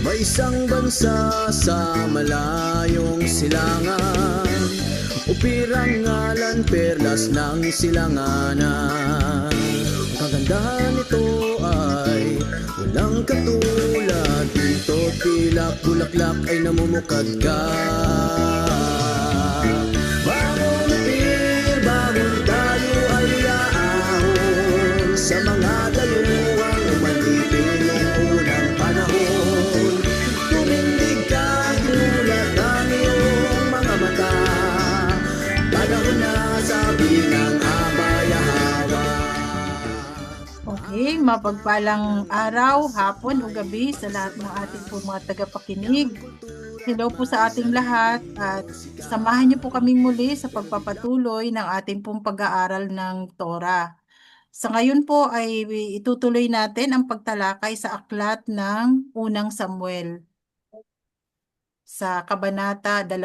May isang bansa sa malayong silangan, upirang ngalan perlas ng silanganan. Ang kagandahan nito ay walang katulad, pinto't pilak, bulaklak ay namumukadkad. Bangon upir, bangon tayo ay aahon sa mga dayuhang umalipin noong unang panahon. Tumindig ka, ginulat ang iyong mga mata, panahon na sabi ng Abay-Yahawa. Okay, mapagpalang araw, hapon o gabi sa lahat ng ating po mga tagapakinig. Hello po sa ating lahat at samahan niyo po kaming muli sa pagpapatuloy ng ating pong pag-aaral ng Torah. Sa ngayon po ay itutuloy natin ang pagtalakay sa aklat ng Unang Samuel sa Kabanata 20.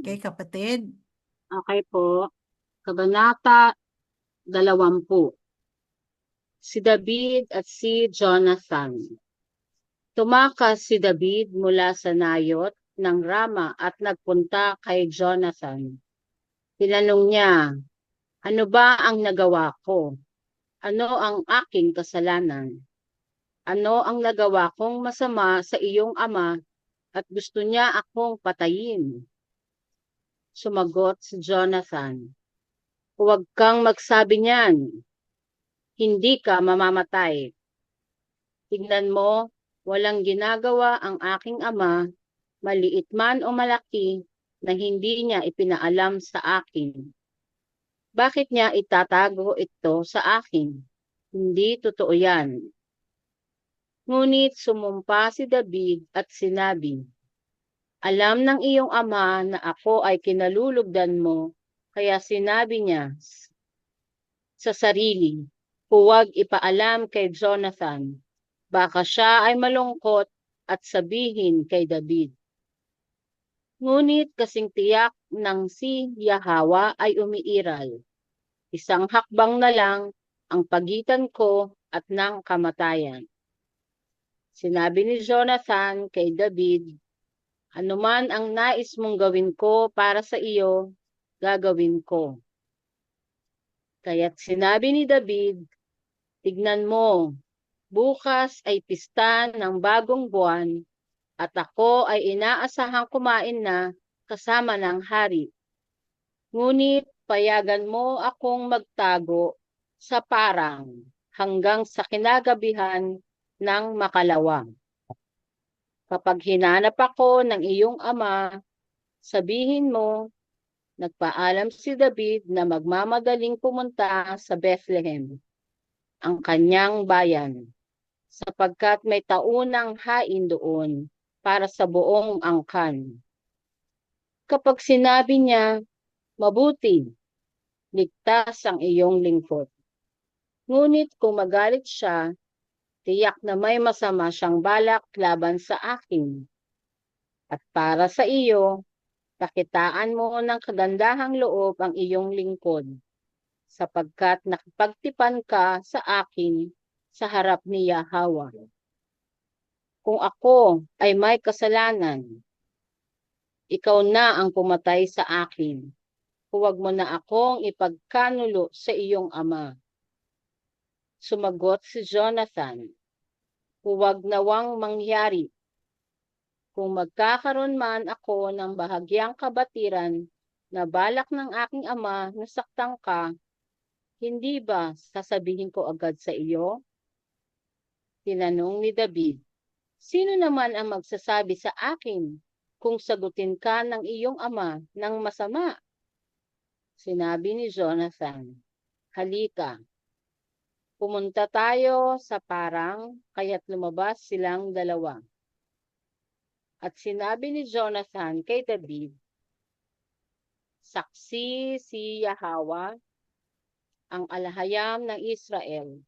Okay, kapatid? Okay po. Kabanata 20. Si David at si Jonathan. Tumakas si David mula sa Nayot ng Rama at nagpunta kay Jonathan. Tinanong niya, ano ba ang nagawa ko? Ano ang aking kasalanan? Ano ang nagawa kong masama sa iyong ama at gusto niya akong patayin? Sumagot si Jonathan, huwag kang magsabi niyan. Hindi ka mamamatay. Tignan mo, walang ginagawa ang aking ama, maliit man o malaki, na hindi niya ipinaalam sa akin. Bakit niya itatago ito sa akin? Hindi totoo yan. Ngunit sumumpa si David at sinabi, alam ng iyong ama na ako ay kinalulugdan mo, kaya sinabi niya sa sarili, huwag ipaalam kay Jonathan, baka siya ay malungkot at sabihin kay David. Ngunit kasing tiyak ng si Yahawa ay umiiral. Isang hakbang na lang ang pagitan ko at ng kamatayan. Sinabi ni Jonathan kay David, anuman ang nais mong gawin ko para sa iyo, gagawin ko. Kaya't sinabi ni David, tignan mo, bukas ay pista ng bagong buwan at ako ay inaasahang kumain na kasama ng hari. Ngunit payagan mo akong magtago sa parang hanggang sa kinagabihan ng makalawa. Kapag hinanap ako ng iyong ama, sabihin mo, nagpaalam si David na magmamadaling pumunta sa Bethlehem, ang kanyang bayan, sapagkat may taunang hain doon para sa buong angkan. Kapag sinabi niya, mabuti, ligtas ang iyong lingkod. Ngunit kung magalit siya, tiyak na may masama siyang balak laban sa akin. At para sa iyo, pakitaan mo ng kagandahang loob ang iyong lingkod, sapagkat nakipagtipan ka sa akin sa harap ni Yahawa. Kung ako ay may kasalanan, ikaw na ang pumatay sa akin. Huwag mo na akong ipagkanulo sa iyong ama. Sumagot si Jonathan, huwag nawang mangyari. Kung magkakaroon man ako ng bahagyang kabatiran na balak ng aking ama na saktan ka, hindi ba sasabihin ko agad sa iyo? Tinanong ni David, sino naman ang magsasabi sa akin kung sagutin ka ng iyong ama ng masama? Sinabi ni Jonathan, halika, pumunta tayo sa parang, kaya't lumabas silang dalawa. At sinabi ni Jonathan kay David, saksi si Yahawa, ang alahayam ng Israel,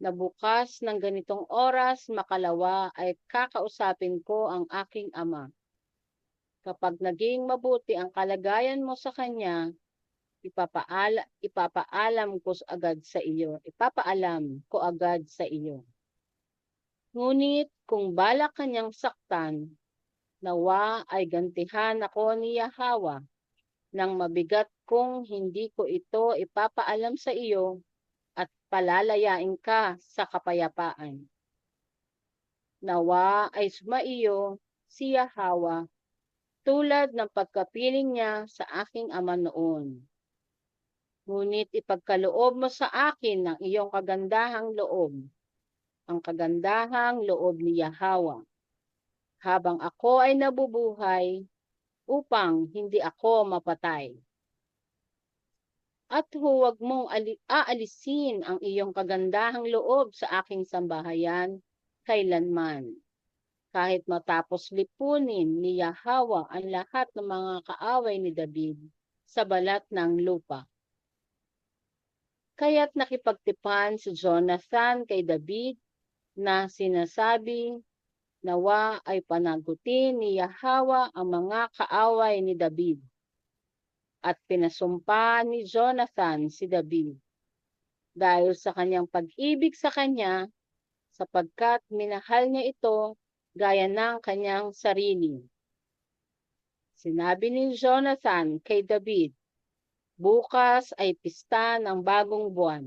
na bukas ng ganitong oras makalawa ay kakausapin ko ang aking ama. Kapag naging mabuti ang kalagayan mo sa kanya, ipapaalam ko agad sa iyo. Ipapaalam ko agad sa iyo. Ngunit kung balak kanyang saktan, nawa ay gantihan ako ni Yahweh ng mabigat kung hindi ko ito ipapaalam sa iyo at palalayain ka sa kapayapaan. Nawa ay sumaiyo si Yahweh tulad ng pagkapiling niya sa aking ama noon. Ngunit ipagkaloob mo sa akin ng iyong kagandahang loob, ang kagandahang loob ni Yahweh, habang ako ay nabubuhay upang hindi ako mapatay. At huwag mong aalisin ang iyong kagandahang loob sa aking sambahayan kailanman. Kahit matapos lipunin ni Yahweh ang lahat ng mga kaaway ni David sa balat ng lupa. Kaya't nakipagtipan si Jonathan kay David na sinasabi, nawa ay panagutin ni Yahweh ang mga kaaway ni David. At pinasumpa ni Jonathan si David dahil sa kanyang pag-ibig sa kanya, sapagkat minahal niya ito gaya ng kanyang sarili. Sinabi ni Jonathan kay David, bukas ay pista ng bagong buwan.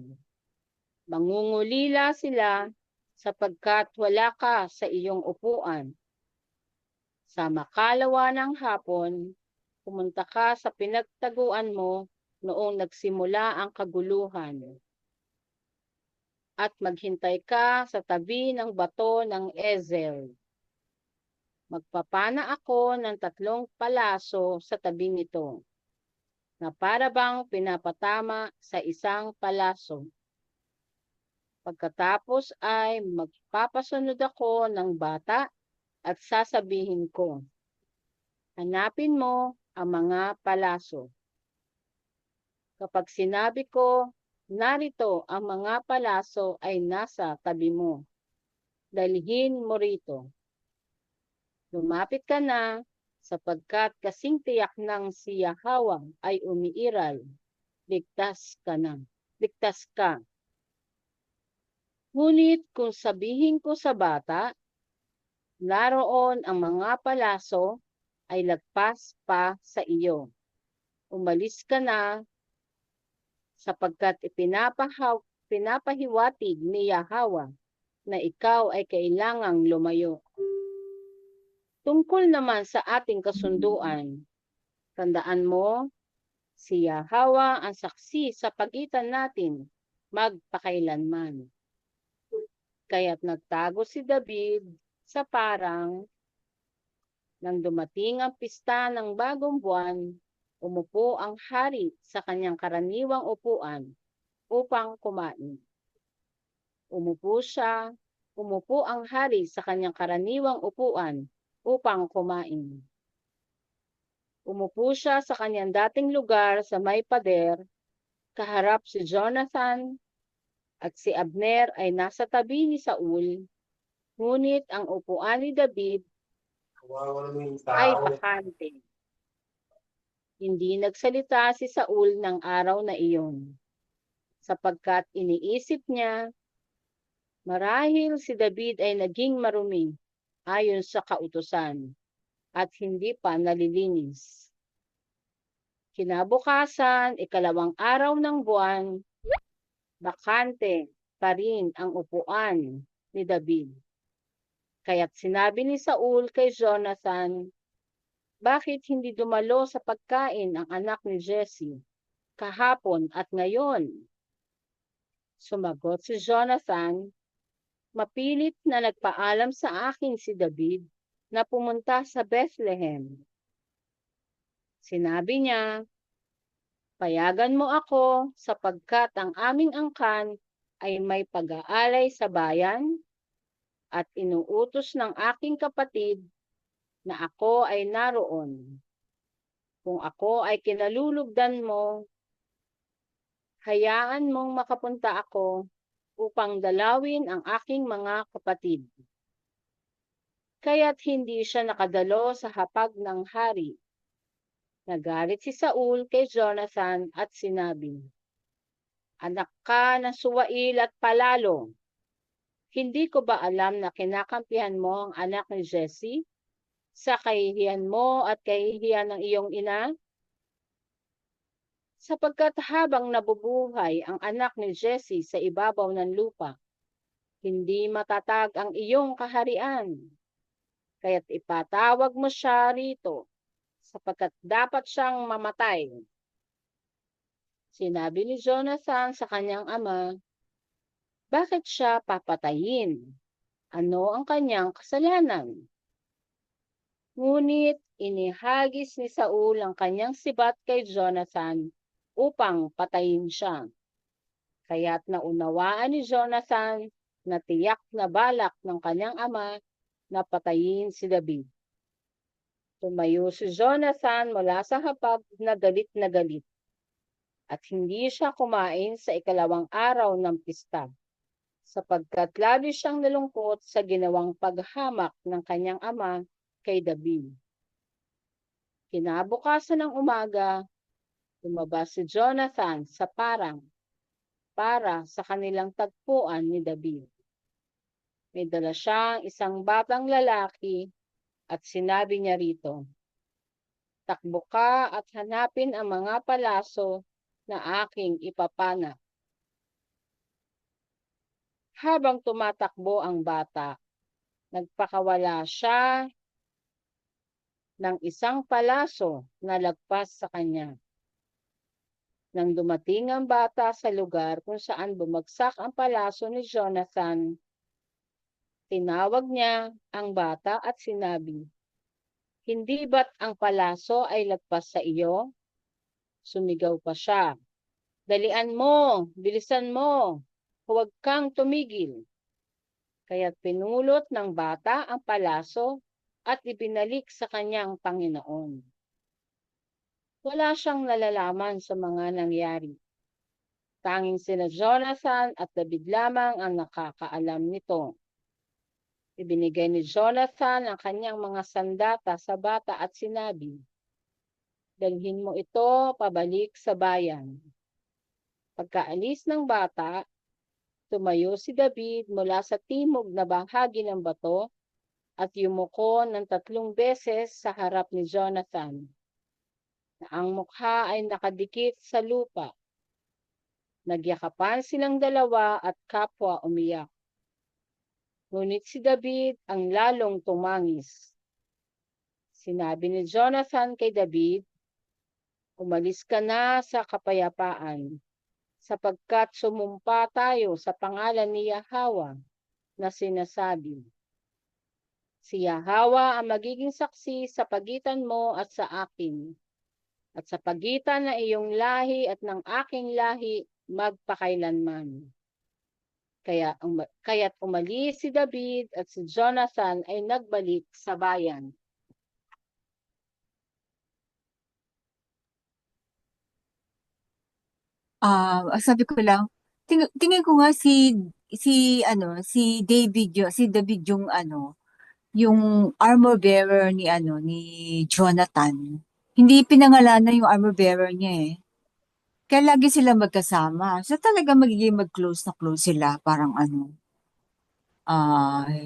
Mangungulila sila sapagkat wala ka sa iyong upuan. Sa makalawa ng hapon, pumunta ka sa pinagtaguan mo noong nagsimula ang kaguluhan. At maghintay ka sa tabi ng bato ng Ezel. Magpapana ako ng 3 palaso sa tabing ito, na para bang pinapatama sa isang palaso. Pagkatapos ay magpapasunod ako ng bata at sasabihin ko, hanapin mo ang mga palaso. Kapag sinabi ko, narito ang mga palaso ay nasa tabi mo, dalhin mo rito. Lumapit ka na, sapagkat kasing tiyak ng si Yahweh ay umiiral, ligtas ka. Ngunit kung sabihin ko sa bata, naroon ang mga palaso, ay lagpas pa sa iyo. Umalis ka na, sapagkat pinapahiwatig ni Yahweh na ikaw ay kailangang lumayo. Tungkol naman sa ating kasunduan, tandaan mo, si Yahweh ang saksi sa pagitan natin magpakailanman. Kaya't nagtago si David sa parang nang dumating ang pista ng bagong buwan, umupo ang hari sa kanyang karaniwang upuan upang kumain. Umupo ang hari sa kanyang karaniwang upuan upang kumain. Umupo siya sa kanyang dating lugar sa may pader, kaharap si Jonathan at si Abner ay nasa tabi ni Saul, ngunit ang upuan ni David ay bakante. Hindi nagsalita si Saul ng araw na iyon, sapagkat iniisip niya, marahil si David ay naging marumi ayon sa kautusan at hindi pa nalilinis. Kinabukasan, 2 araw ng buwan, bakante pa rin ang upuan ni David. Kaya't sinabi ni Saul kay Jonathan, bakit hindi dumalo sa pagkain ang anak ni Jesse kahapon at ngayon? Sumagot si Jonathan, mapilit na nagpaalam sa akin si David na pumunta sa Bethlehem. Sinabi niya, payagan mo ako sapagkat ang aming angkan ay may pag-aalay sa bayan at inuutos ng aking kapatid na ako ay naroon. Kung ako ay kinalulugdan mo, hayaan mong makapunta ako upang dalawin ang aking mga kapatid. kaya't hindi siya nakadalo sa hapag ng hari. Nagalit si Saul kay Jonathan at sinabi, "Anak ka ng suwail at palalo. Hindi ko ba alam na kinakampihan mo ang anak ni Jesse sa kahihiyan mo at kahihiyan ng iyong ina? Sapagkat habang nabubuhay ang anak ni Jesse sa ibabaw ng lupa, hindi matatag ang iyong kaharian. Kaya't ipatawag mo siya rito, sapagkat dapat siyang mamatay." Sinabi ni Jonathan sa kanyang ama, "Bakit siya papatayin? Ano ang kanyang kasalanan?" Ngunit inihagis ni Saul ang kanyang sibat kay Jonathan upang patayin siya. Kaya't naunawaan ni Jonathan na tiyak na balak ng kanyang ama na patayin si David. Tumayo si Jonathan mula sa hapag na galit at hindi siya kumain sa ikalawang araw ng pista, sapagkat labis siyang nalungkot sa ginawang paghamak ng kanyang ama kay David. Kinabukasan ng umaga, lumabas si Jonathan sa parang para sa kanilang tagpuan ni David. May dala siyang isang batang lalaki at sinabi niya rito, "Takbo ka at hanapin ang mga palaso na aking ipapana." Habang tumatakbo ang bata, nagpakawala siya ng isang palaso na lagpas sa kanya. Nang dumating ang bata sa lugar kung saan bumagsak ang palaso ni Jonathan, tinawag niya ang bata at sinabi, "Hindi ba't ang palaso ay lagpas sa iyo?" Sumigaw pa siya, "Dalian mo, bilisan mo, huwag kang tumigil." Kaya't pinulot ng bata ang palaso at ibinalik sa kanyang Panginoon. Wala siyang nalalaman sa mga nangyari. Tanging sina Jonathan at David lamang ang nakakaalam nito. Ibinigay ni Jonathan ang kanyang mga sandata sa bata at sinabi, "Dalhin mo ito pabalik sa bayan." Pagkaalis ng bata, tumayo si David mula sa timog na bahagi ng bato at yumuko ng 3 beses sa harap ni Jonathan, na ang mukha ay nakadikit sa lupa. Nagyakapan silang dalawa at kapwa umiyak. Ngunit si David ang lalong tumangis. Sinabi ni Jonathan kay David, "Umalis ka na sa kapayapaan, sapagkat sumumpa tayo sa pangalan ni Yahweh na sinasabi, si Yahweh ang magiging saksi sa pagitan mo at sa akin, at sa pagitan ng iyong lahi at ng aking lahi magpakailanman." Kaya't umalis si David at si Jonathan ay nagbalik sa bayan. Sabi ko lang, tingin ko nga si David si David yung yung armor bearer ni Jonathan. Hindi pinangalanan yung armor bearer niya eh. Kaya lagi sila magkasama. So talaga magiging mag-close na close sila, parang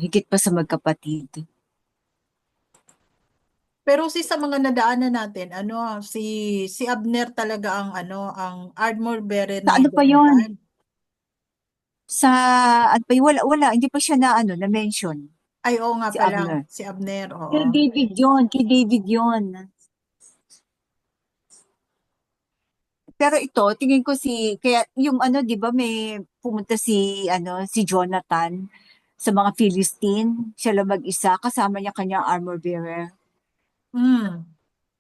higit pa sa magkapatid. Pero sa mga nadaanan natin, si Abner talaga ang armor bearer Sa ni ano pa yon? Jonathan. Sa ano pa yun? Wala, hindi pa siya na mention Ay, oo nga si pala, Abner. si Abner, Kay oo. David yon, kay David yon. Pero ito, tingin ko kaya yung 'di ba may pumunta si Jonathan sa mga Philistine, siya lang mag-isa, kasama niya kanyang armor bearer, Hmm.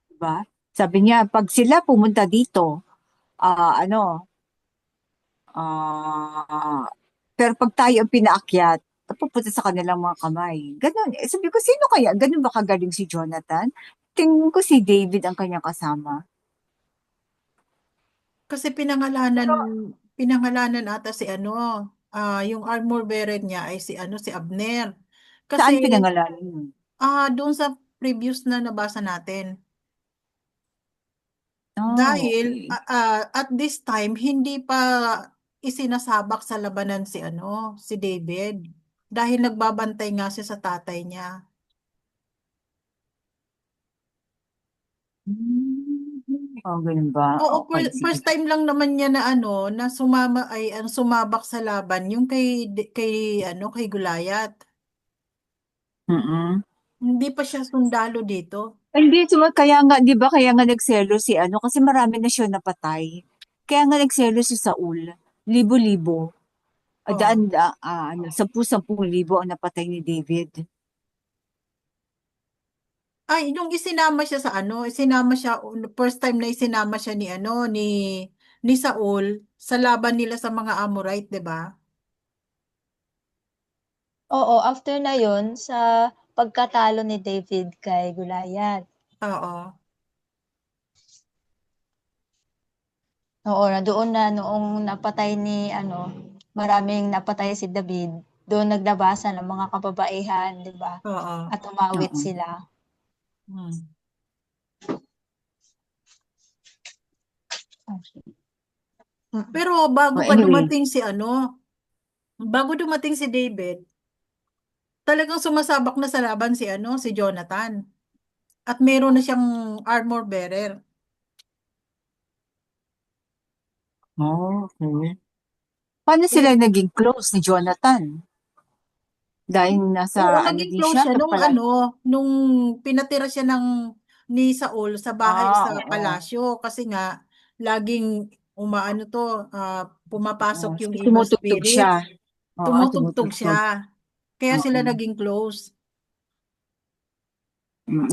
'di ba? Sabi niya, pag sila pumunta dito, ah, ano, ah, pero pag tayo ang pinaakyat, pupunta sa kanilang mga kamay. Ganon. Sabi ko, sino kaya? Ganon ba kagaling si Jonathan? Tingin ko si David ang kanyang kasama. Kasi pinangalanan ata yung armor bearer niya ay si Abner. Kasi Saan pinangalanan yun? Doon sa previous na nabasa natin. Oh, Dahil okay. at this time hindi pa isinasabak sa labanan si David. Dahil nagbabantay nga siya sa tatay niya. Oh, ganun ba? Oo, Okay, sige. first time lang naman niya na na sumama ay ang sumabak sa laban yung kay Gulayat. Mm. Hindi pa siya sundalo dito. Hindi, kaya nga, di ba, kaya nga nagselo si ano, kasi marami na siya napatay. Kaya nga nagselo si Saul. Libo-libo. Oh. Ano, 10,000 ang napatay ni David. Ay, nung isinama siya first time na isinama siya ni Saul sa laban nila sa mga Amorite, 'di ba? Oo, after na yun, sa pagkatalo ni David kay Goliath. Oo. Oo, na doon na noong napatay maraming napatay si David, doon naglabasan ng mga kababaihan, di ba? Oo. At umawit Oo. sila. Hmm. Pero Oh, anyway, bago dumating si David, talagang sumasabak na sa laban si Jonathan. At meron na siyang armor bearer. okay. Paano Eh, sila naging close ni Jonathan? Dahil Oo, nasa, ano naging din close siya, siya nagpala. nung pinatira siya ni Saul sa bahay sa Oo. palasyo kasi nga laging umaano to, pumapasok Oo. yung So, evil tumutugtog spirit. siya. Oo, Tumutugtog siya. tumutugtog. Kaya Oo. sila naging close.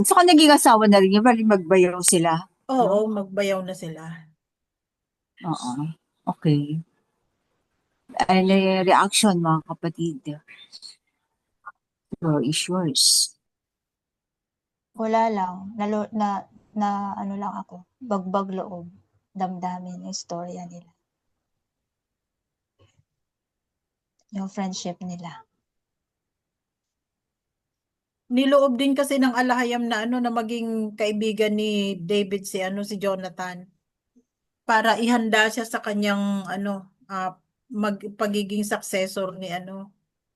So, kung naging asawa na rin, yung bali magbayaw sila. Oo, No? magbayaw na sila. Oo. Okay. Ano yung reaction, mga kapatid? So, is yours. Wala lang, na ano lang ako, bagbag loob, damdamin yung istorya nila, yung friendship nila. Niloob din kasi ng alahayam na maging kaibigan ni David si Jonathan para ihanda siya sa kanyang pagiging successor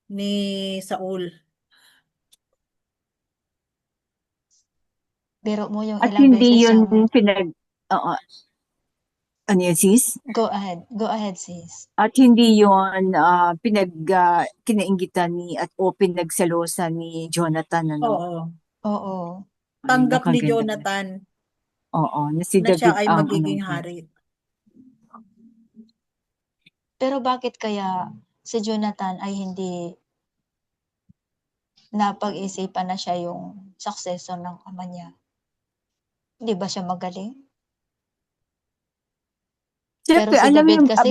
ni Saul. Biro mo yung At ilang hindi beses yun siyang, oo, ano yun, sis? go ahead sis. At hindi yun kinainggitan o pinagsalosan ni Jonathan, ano? Oo. Oo, Ay, Tanggap ni nakaganda na. Jonathan Oo, na si na siya David ay ang ano. magiging hari. pero bakit kaya si Jonathan ay hindi napag-isipan na siya yung successor ng ama niya? Hindi ba siya magaling? Pero Siyempre, si alam mo David yung kasi,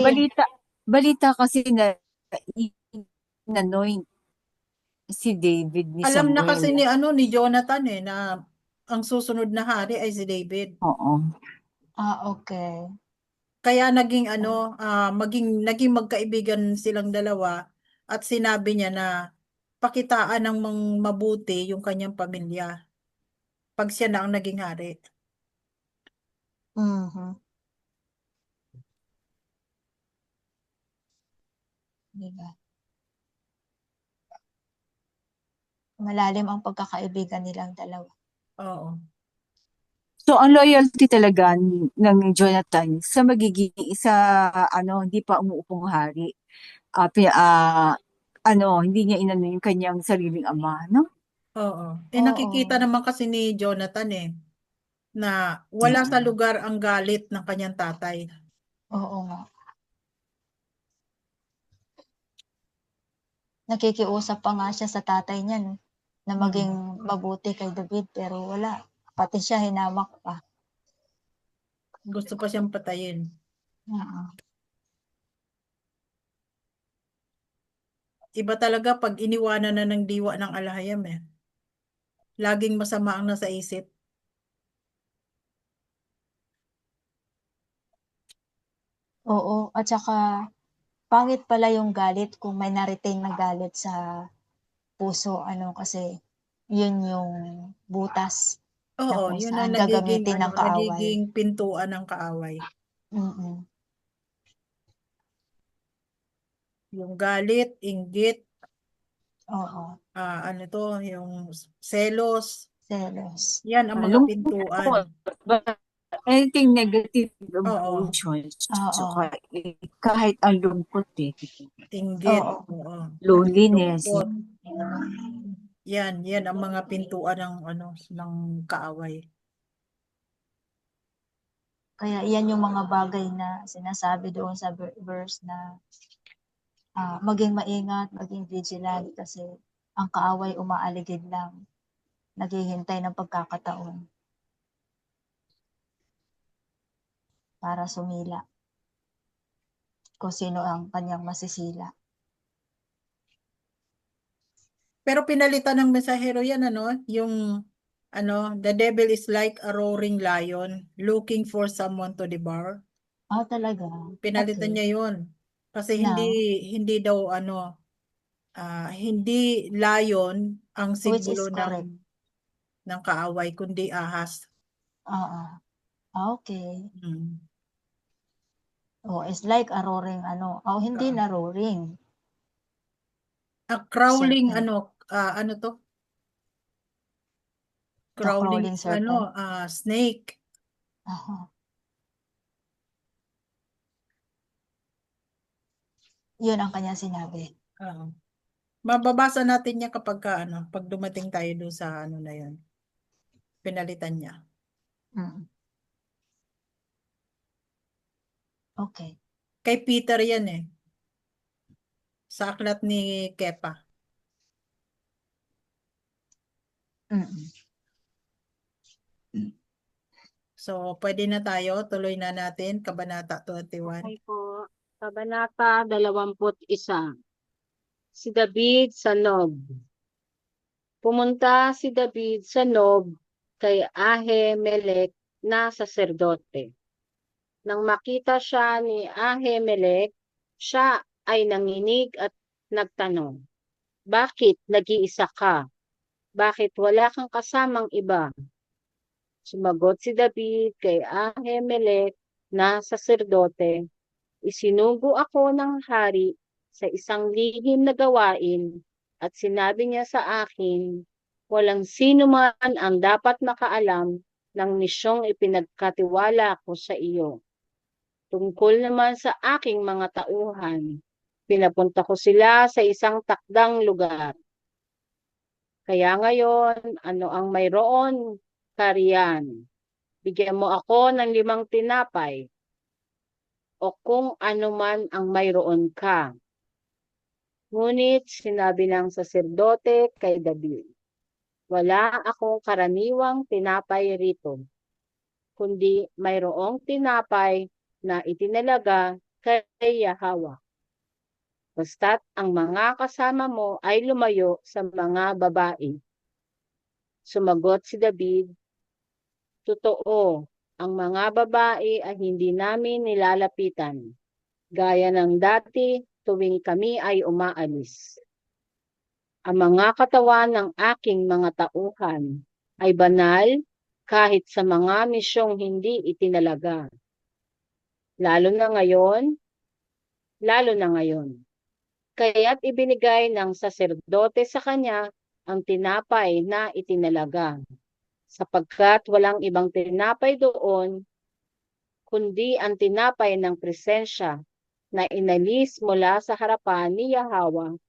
balita kasi na inanoint si David ni Alam na Samuel. kasi ni Jonathan na ang susunod na hari ay si David. Oo. okay. Kaya naging magkaibigan silang dalawa at sinabi niya na pakitaan ng mabuti yung kanyang pamilya pag siya na ang naging hari. Mhm. Diba? Malalim ang pagkakaibigan nilang dalawa. Oo. So, ang loyalty talaga ng Jonathan sa magiging isa, hindi pa umuupong hari. Ah, pi- ah, hindi niya inano yung kanyang sariling ama, no? Oo. Nakikita Oo, naman kasi ni Jonathan na wala Oo. sa lugar ang galit ng kanyang tatay. oo nga. Nakikiusap pa nga siya sa tatay niya, no, na maging Mm. mabuti kay David, pero wala. Pati siya hinamak pa. Gusto pa siyang patayin. Oo. Iba talaga pag iniwanan na ng diwa ng alahayam Laging masama ang nasa isip. Oo, at saka pangit pala yung galit kung may na-retain na galit sa puso, kasi yun yung butas na Oo, kung yun ang saan nagiging gagamitin ng kaaway. nagiging pintuan ng kaaway. Mm-mm. Yung galit, inggit, Oo, ano to, yung selos, selos. yan ang mga pintuan. Lungkot. Anything negative Oo, emotions. Oo. So, kahit ang lungkot inggit, Oo. oo. loneliness. Lungkot. Yan ang mga pintuan ng ng kaaway. Kaya yan yung mga bagay na sinasabi doon sa verse na maging maingat, maging vigilant kasi ang kaaway umaaligid lang, naghihintay ng pagkakataon para sumila kung sino ang kanyang masisila. Pero pinalitan ng mensahero yan, yung the devil is like a roaring lion looking for someone to devour. Talaga? Pinalitan Okay. niya yun. Kasi Now, hindi daw hindi lion ang which simbolo is correct. ng kaaway, kundi ahas. Oo. Okay. Mm. It's like a roaring hindi na roaring. A crawling, Serpent. ano to? The crawling serpent. Snake. Yun ang kanya sinabi. Mababasa natin niya kapag pag dumating tayo doon sa na yun. Pinalitan niya. Okay. Kay Peter yan sa aklat ni Kepa. So, pwede na tayo. Tuloy na natin. Kabanata 21. Okay po. Kabanata 21. Si David sa Nob. Pumunta si David sa Nob kay Ahimelech na saserdote. Nang makita siya ni Ahimelech, siya ay nanginig at nagtanong, "Bakit nag-iisa ka? Bakit wala kang kasamang iba?" Sumagot si David kay Ahimelech na saserdote, "Isinugo ako ng hari sa isang lihim na gawain at sinabi niya sa akin, walang sino man ang dapat makaalam ng misyong ipinagkatiwala ko sa iyo. Tungkol naman sa aking mga tauhan, pinapunta ko sila sa isang takdang lugar. Kaya ngayon, ano ang mayroon ka riyan? Bigyan mo ako ng 5 tinapay, o kung ano man ang mayroon ka." Ngunit sinabi ng saserdote kay David, "Wala akong karaniwang tinapay rito, kundi mayroong tinapay na itinalaga kay Yahweh. Basta't ang mga kasama mo ay lumayo sa mga babae." Sumagot si David, "Totoo, ang mga babae ay hindi namin nilalapitan, gaya ng dati tuwing kami ay umaalis. Ang mga katawan ng aking mga tauhan ay banal kahit sa mga misyong hindi itinalaga. Lalo na ngayon. Kaya't ibinigay ng saserdote sa kanya ang tinapay na itinalaga, sapagkat walang ibang tinapay doon, kundi ang tinapay ng presensya na inalis mula sa harapan ni Yahweh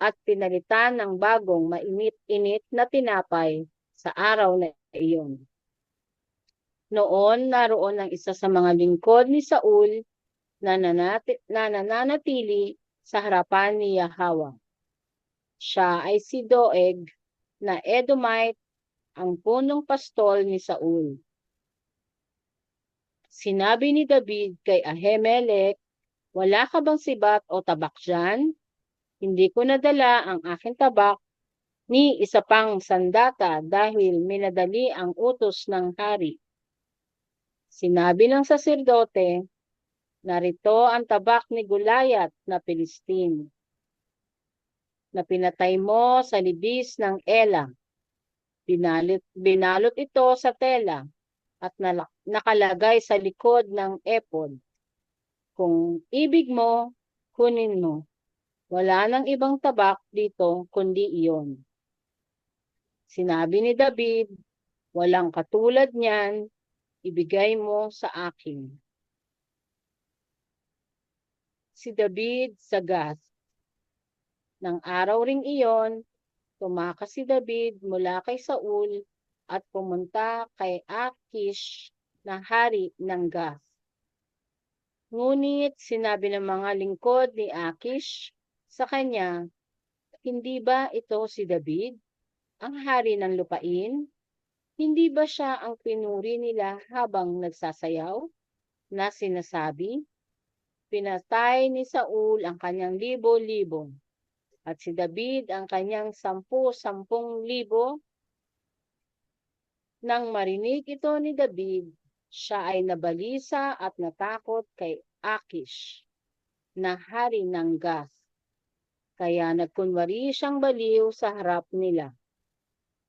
at pinalitan ng bagong mainit-init na tinapay sa araw na iyon. Noon, naroon ang isa sa mga lingkod ni Saul na nananatili sa harapan ni Yahweh. Siya ay si Doeg na Edomite, ang punong pastol ni Saul. Sinabi ni David kay Ahimelech, "Wala ka bang sibat o tabak diyan? Hindi ko nadala ang aking tabak ni isa pang sandata dahil minadali ang utos ng hari." Sinabi ng saserdote, "Narito ang tabak ni Goliath na Pilistin, na pinatay mo sa libis ng Ela. Binalot ito sa tela at nakalagay sa likod ng epod. Kung ibig mo, kunin mo. Wala nang ibang tabak dito kundi iyon. Sinabi ni David, walang katulad niyan, ibigay mo sa akin. Si David sa Gath. Nang araw ring iyon, tumakas si David mula kay Saul at pumunta kay Akish na hari ng Gath. Ngunit sinabi ng mga lingkod ni Akish sa kanya, hindi ba ito si David, ang hari ng lupain? Hindi ba siya ang pinuri nila habang nagsasayaw na sinasabi, pinatay ni Saul ang kanyang 1,000,000 at si David ang kanyang 10,000. Nang marinig ito ni David, siya ay nabalisa at natakot kay Akish na hari ng Gath. Kaya nagkunwari siyang baliw sa harap nila.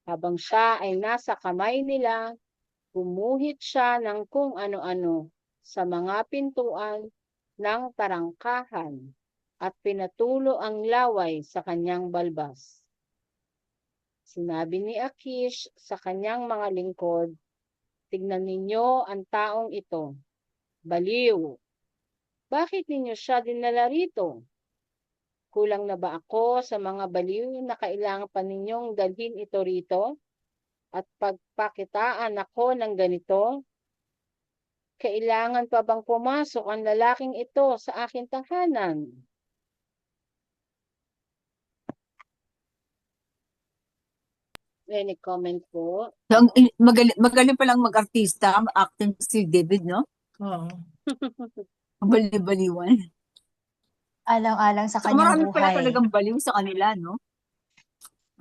Habang siya ay nasa kamay nila, gumuhit siya ng kung ano-ano sa mga pintuan ng tarangkahan at pinatulo ang laway sa kanyang balbas. Sinabi ni Akish sa kanyang mga lingkod, tignan ninyo ang taong ito, baliw. Bakit ninyo siya dinala rito? Kulang na ba ako sa mga baliw na kailangan pa ninyong dalhin ito rito? At pagpakitaan ako ng ganito? Kailangan pa bang pumasok ang lalaking ito sa aking tahanan? Any comment po? So, magaling palang mag-artista, acting si David, no? Oo. Bali-baliwan. Alang-alang sa So, kanyang marami pala buhay. talagang baliw sa kanila, no?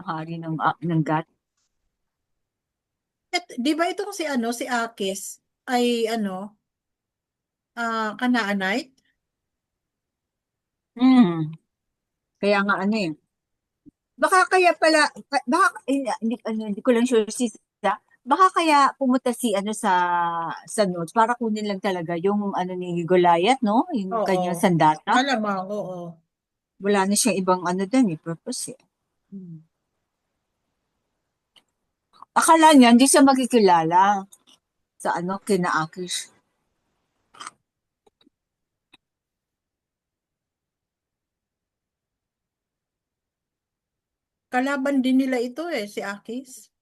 Hari ng Gath. At, di ba itong si Akis ay Canaanite? Kaya nga baka kaya pala, hindi ko lang sure baka kaya pumunta si sa notes para kunin lang talaga yung ni Goliath, no? Yung Oo. kanyang sandata. Malamang, oo. Wala na siyang ibang purpose eh. Akala niya hindi siya makikilala sa kina Akish. Kalaban din nila ito si Akis.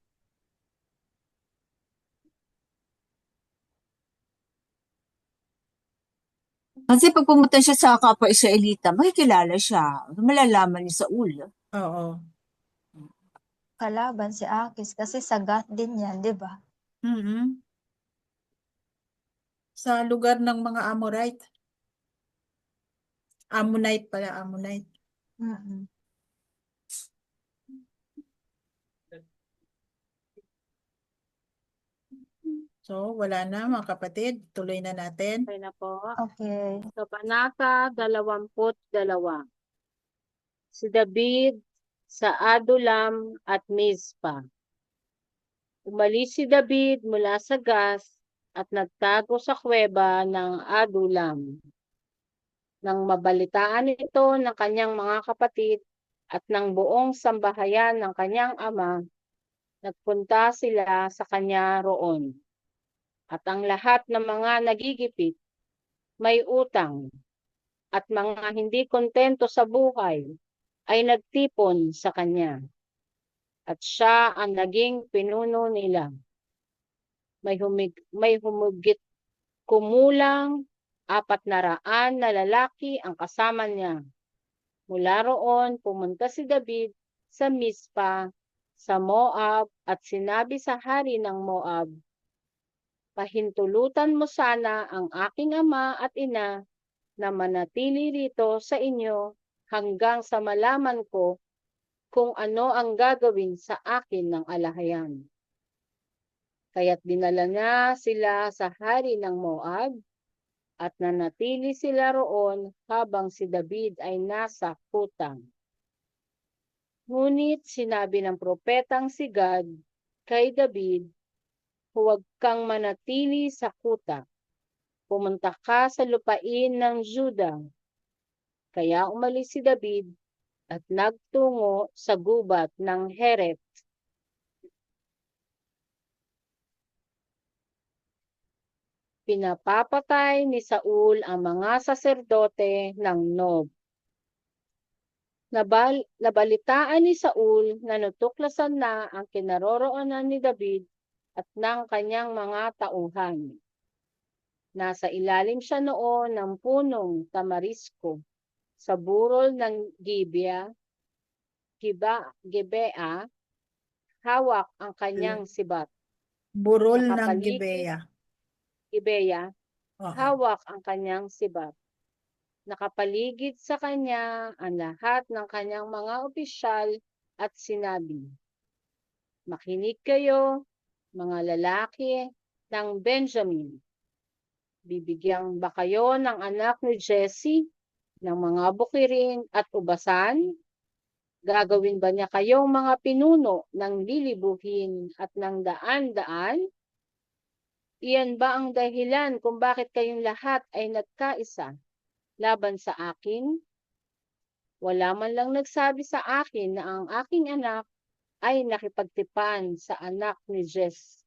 Kasi pag pumunta siya sa kapwa Israelita, makikilala siya. Malalaman ni Saul. Oo. Kalaban si Akis kasi sa Gath din yan, di ba? Mhm. Sa lugar ng mga Amorite. Ammonite pala, Ammonite. Mm-mm. So, wala na mga kapatid. Tuloy na natin. Okay na po. Okay. Kabanata 22. Si David sa Adulam at Mizpa. Umalis si David mula sa Gath at nagtago sa kuweba ng Adulam. Nang mabalitaan ito ng kanyang mga kapatid at ng buong sambahayan ng kanyang ama, nagpunta sila sa kanya roon. At ang lahat ng mga nagigipit, may utang, at mga hindi kontento sa buhay, ay nagtipon sa kanya. At siya ang naging pinuno nila. May humigit kumulang 400 na lalaki ang kasama niya. Mula roon, pumunta si David sa Mizpa, sa Moab, at sinabi sa hari ng Moab, pahintulutan mo sana ang aking ama at ina na manatili rito sa inyo hanggang sa malaman ko kung ano ang gagawin sa akin ng alahayan. Kaya't dinala niya sila sa hari ng Moab at nanatili sila roon habang si David ay nasa kutang. Ngunit sinabi ng propetang si Gad kay David, huwag kang manatili sa kuta. Pumunta ka sa lupain ng Juda. Kaya umalis si David at nagtungo sa gubat ng Hereth. Pinapapatay ni Saul ang mga saserdote ng Nob. Nabalitaan ni Saul na natuklasan na ang kinaroroonan ni David at ng kanyang mga tauhan. Nasa ilalim siya noon ng punong tamarisko sa burol ng Gibea, hawak ang kanyang sibat. Burol ng Nakapaligid- Gibeya. Gibea, Oo. hawak ang kanyang sibat. Nakapaligid sa kanya ang lahat ng kanyang mga opisyal at sinabi, "Makinig kayo, mga lalaki ng Benjamin. Bibigyan ba kayo ng anak ni Jesse ng mga bukirin at ubasan? Gagawin ba niya kayong mga pinuno ng lilibuhin at ng daan-daan? Iyan ba ang dahilan kung bakit kayong lahat ay nagkaisa laban sa akin? Wala man lang nagsabi sa akin na ang aking anak ay nakipagtipan sa anak ni Jesse.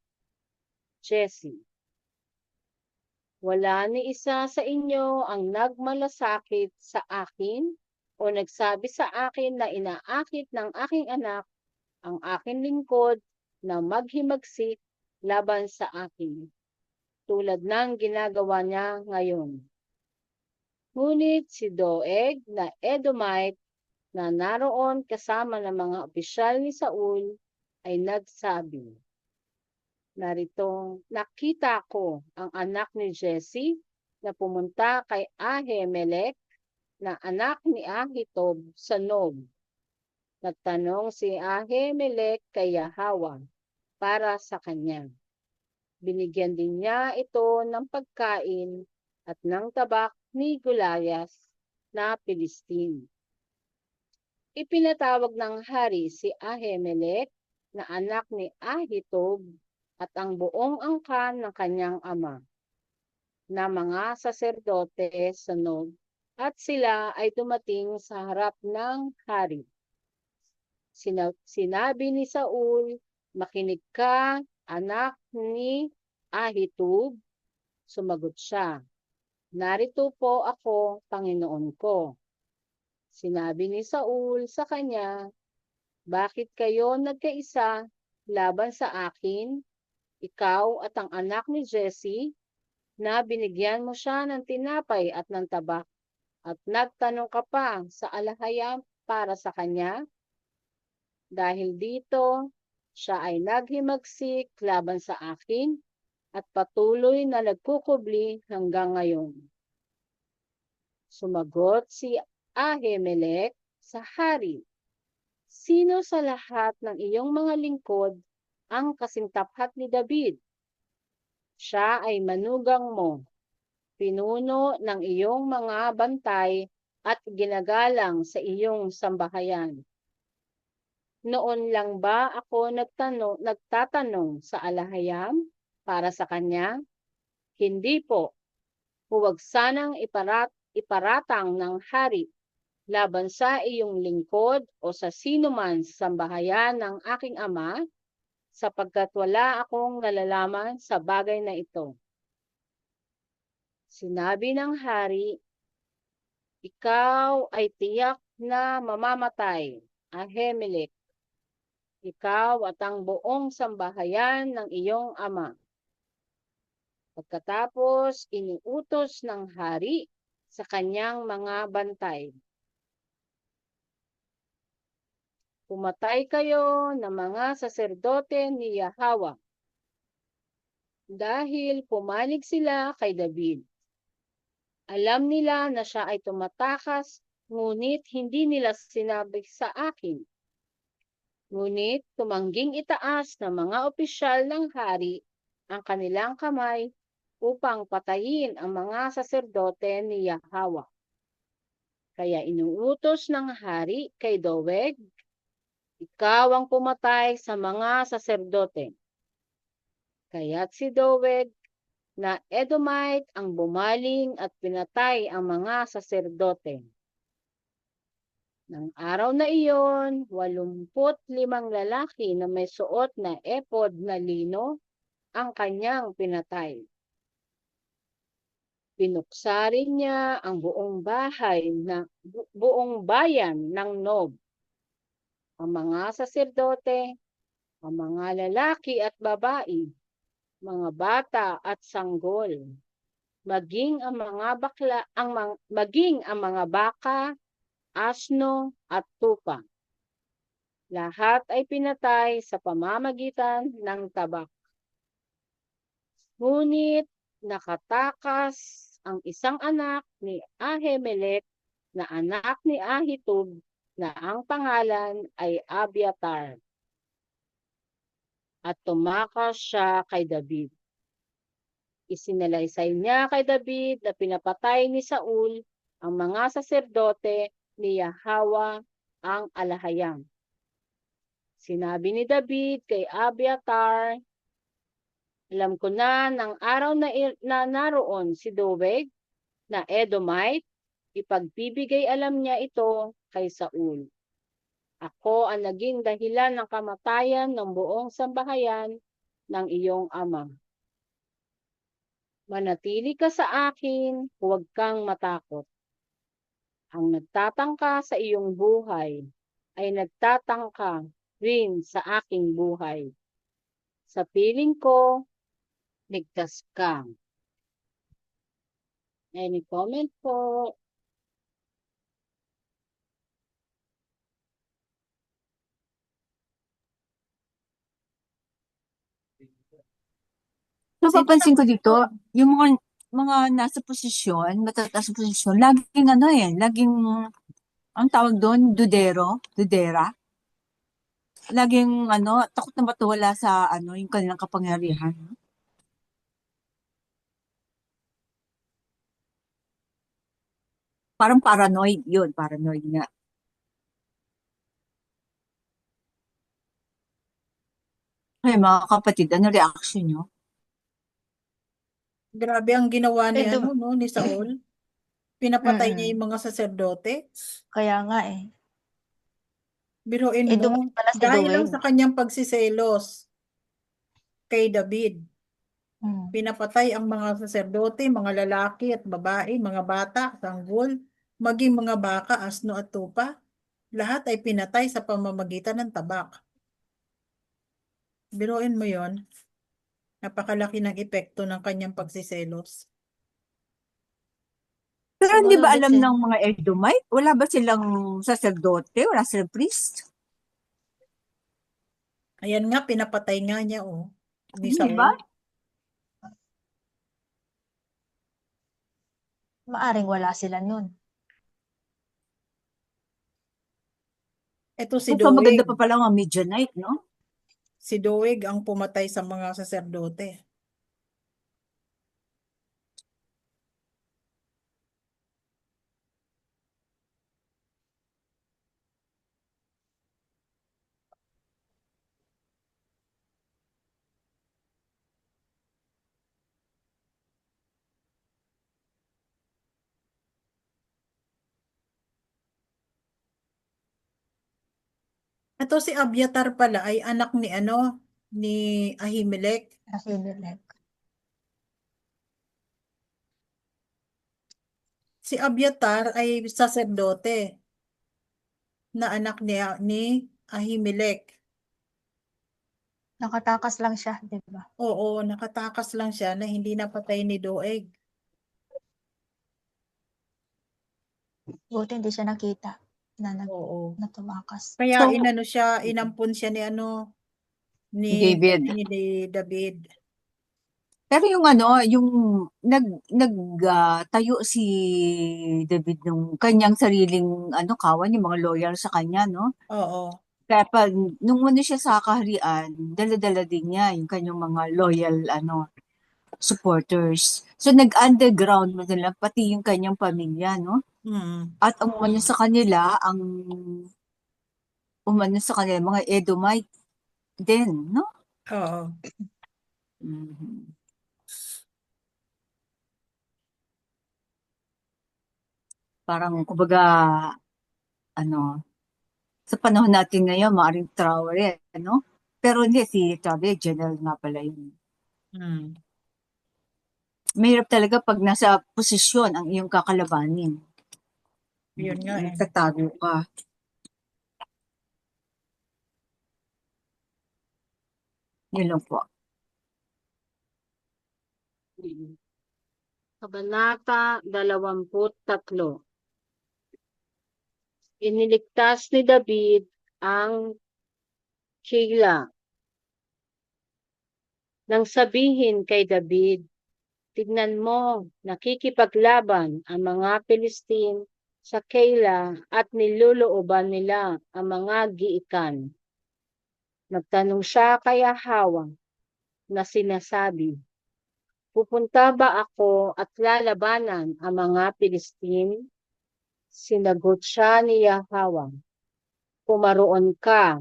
Wala ni isa sa inyo ang nagmalasakit sa akin o nagsabi sa akin na inaakit ng aking anak ang aking lingkod na maghimagsik laban sa akin, tulad ng ginagawa niya ngayon." Ngunit si Doeg na Edomite na naroon kasama ng mga opisyal ni Saul ay nagsabi, "Narito, nakita ko ang anak ni Jesse na pumunta kay Ahimelech na anak ni Ahitob sa Nob. Nagtanong si Ahimelech kay Yahweh para sa kanya. Binigyan din niya ito ng pagkain at ng tabak ni Goliath na Pilistin. Ipinatawag ng hari si Ahimelech na anak ni Ahitob at ang buong angkan ng kanyang ama na mga saserdote sa Nob, at sila ay dumating sa harap ng hari. Sinabi ni Saul, "Makinig ka, anak ni Ahitub." Sumagot siya, "Narito po ako, Panginoon ko." Sinabi ni Saul sa kanya, "Bakit kayo nagkaisa laban sa akin, ikaw at ang anak ni Jesse, na binigyan mo siya ng tinapay at ng tabak, at nagtanong ka pa sa alahayam para sa kanya? Dahil dito, siya ay naghimagsik laban sa akin at patuloy na nagkukubli hanggang ngayon." Sumagot si Ahimelech sa hari, "Sino sa lahat ng iyong mga lingkod ang kasingtapat ni David? Siya ay manugang mo, pinuno ng iyong mga bantay at ginagalang sa iyong sambahayan. Noon lang ba ako nagtatanong sa alahayam para sa kanya? Hindi po. Huwag sanang iparatang ng hari laban sa iyong lingkod o sa sino man sa sambahayan ng aking ama, sapagkat wala akong nalalaman sa bagay na ito." Sinabi ng hari, "Ikaw ay tiyak na mamamatay, Ahimelech, ikaw at ang buong sambahayan ng iyong ama." Pagkatapos, iniutos ng hari sa kanyang mga bantay, "Pumatay kayo ng mga saserdote ni Yahweh." Dahil pumanig sila kay David. Alam nila na siya ay tumatakas, ngunit hindi nila sinabi sa akin. Ngunit tumangging itaas ng mga opisyal ng hari ang kanilang kamay upang patayin ang mga saserdote ni Yahweh. Kaya inuutos ng hari kay Doeg Ikaw ang pumatay sa mga saserdote. Kaya't si Doeg na Edomite ang bumaling at pinatay ang mga saserdote. Nang araw na iyon, 85 lalaki na may suot na epod na lino ang kanyang pinatay. Pinuksa rin niya ang buong bayan ng Nob. Ang mga saserdote, ang mga lalaki at babae, mga bata at sanggol, maging ang mga baka, asno at tupa. Lahat ay pinatay sa pamamagitan ng tabak. Ngunit nakatakas ang isang anak ni Ahimelech na anak ni Ahitub na ang pangalan ay Abiatar. At tumakas siya kay David. Isinalaysay niya kay David na pinapatay ni Saul ang mga saserdote ni Yahweh ang alahayang. Sinabi ni David kay Abiatar, alam ko na ng araw na naroon si Doeg na Edomite, ipagbibigay alam niya ito kay Saul. Ako ang naging dahilan ng kamatayan ng buong sambahayan ng iyong ama. Manatili ka sa akin, huwag kang matakot. Ang nagtatangka sa iyong buhay ay nagtatangka rin sa aking buhay. Sa piling ko, ligtas ka. Any comment po? So, papansin ko dito, yung mga nasa posisyon, matataas na posisyon, laging, ang tawag doon, dudera. Laging, takot na matuwala sa, yung kanilang kapangyarihan. Parang paranoid yun, paranoid nga. Ay, mga kapatid, ano reaction nyo? Grabe ang ginawa ni Edom- ni Saul. Pinapatay niya Mm-mm. yung mga saserdote. Kaya nga eh. Biruin mo, Edomite pala si dahil lang Doeg. sa kanyang pagsiselos kay David, pinapatay ang mga saserdote, mga lalaki at babae, mga bata, sanggol, maging mga baka, asno at tupa. Lahat ay pinatay sa pamamagitan ng tabak. Biruin mo yon, napakalaki ng epekto ng kanyang pagsiselos. Pero Siguro hindi ba alam din. ng mga Edomite? Wala ba silang saserdote? Wala silang priest? Ayan nga, pinapatay nga niya ni Hindi Saul. ba? Maaring wala sila nun. Ito si Mas maganda Doeg. pa pala ang Midianite, no? Si Doeg ang pumatay sa mga saserdote. Ito si Abiatar pala ay anak ni Ahimelech. Ahimelech. Si Abiatar ay saserdote na anak ni Ahimelech. Nakatakas lang siya, di ba? Oo, nakatakas lang siya na hindi napatay ni Doeg. Buti hindi siya nakita Oo. na tumakas. Kaya So, inampun siya ni David. David. Pero yung nagtayo si David nung kanyang sariling kawan, yung mga loyal sa kanya, no? Oo. Kaya nung siya sa kaharian, dala-dala din niya yung kanyang mga loyal supporters. So nag-underground mo nila pati yung kanyang pamilya, no? Mm. At ang sa kanila, ang umano sa kanila, mga Edomite din, no? Oo. Mhm. Parang, kumbaga, ano, sa panahon natin ngayon, maaaring Traore, ano? Pero hindi, si Traore, general nga pala yun. Hmm. Mahirap talaga pag nasa posisyon ang iyong kakalabanin. Yun nga eh. Nagtatago ka. Yun lang po. Kabanata 23. Iniligtas ni David ang Keilah. Nang sabihin kay David, tignan mo, nakikipaglaban ang mga Pilistin sa Keilah at nilulooban nila ang mga giikan. Nagtanong siya kay Ahawa na sinasabi, pupunta ba ako at lalabanan ang mga Pilistin? Sinagot siya ni Ahawa, pumaroon ka,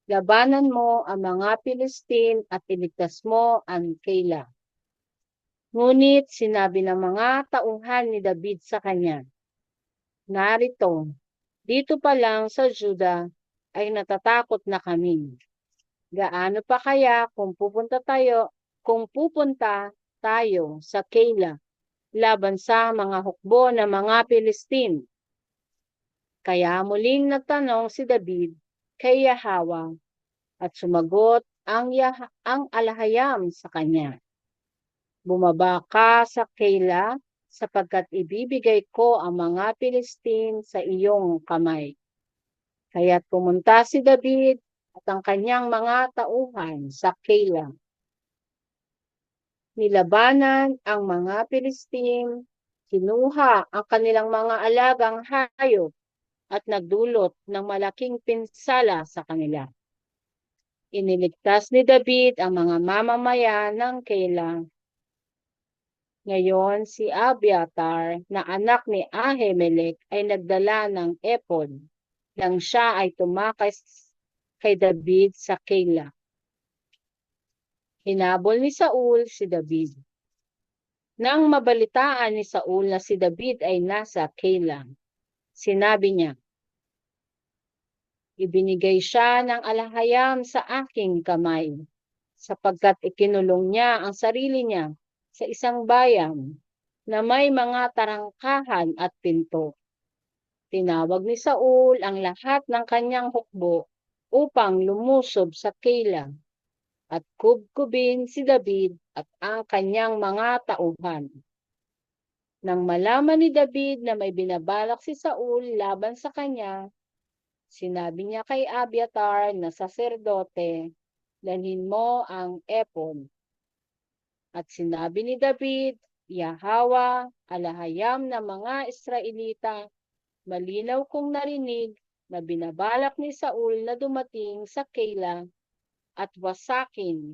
labanan mo ang mga Pilistin at iligtas mo ang Keilah. Ngunit sinabi ng mga tauhan ni David sa kanya, narito, dito pa lang sa Juda ay natatakot na kami. Gaano pa kaya kung pupunta tayo sa Keilah laban sa mga hukbo ng mga Pilistin? Kaya muling nagtanong si David kay Yahawa at sumagot ang alahayam sa kanya. Bumaba ka sa Keilah sapagkat ibibigay ko ang mga Pilistin sa iyong kamay. Kaya't pumunta si David at ang kanyang mga tauhan sa Keilah. Nilabanan ang mga Pilistin, kinuha ang kanilang mga alagang hayop at nagdulot ng malaking pinsala sa kanila. Iniligtas ni David ang mga mamamayan ng Keilah. Ngayon, si Abiathar na anak ni Ahimelech ay nagdala ng epod nang siya ay tumakas kay David sa Keilah. Hinabol ni Saul si David. Nang mabalitaan ni Saul na si David ay nasa Keilah, sinabi niya, ibinigay siya ng alahayam sa aking kamay, sapagkat ikinulong niya ang sarili niya sa isang bayan na may mga tarangkahan at pinto. Tinawag ni Saul ang lahat ng kanyang hukbo upang lumusob sa Keilah at kubkubin si David at ang kanyang mga tauhan. Nang malaman ni David na may binabalak si Saul laban sa kanya, sinabi niya kay Abiathar na saserdote, dalhin mo ang epod. At sinabi ni David, Yahawa, alahayam na mga Israelita, malinaw kong narinig na binabalak ni Saul na dumating sa Keilah at wasakin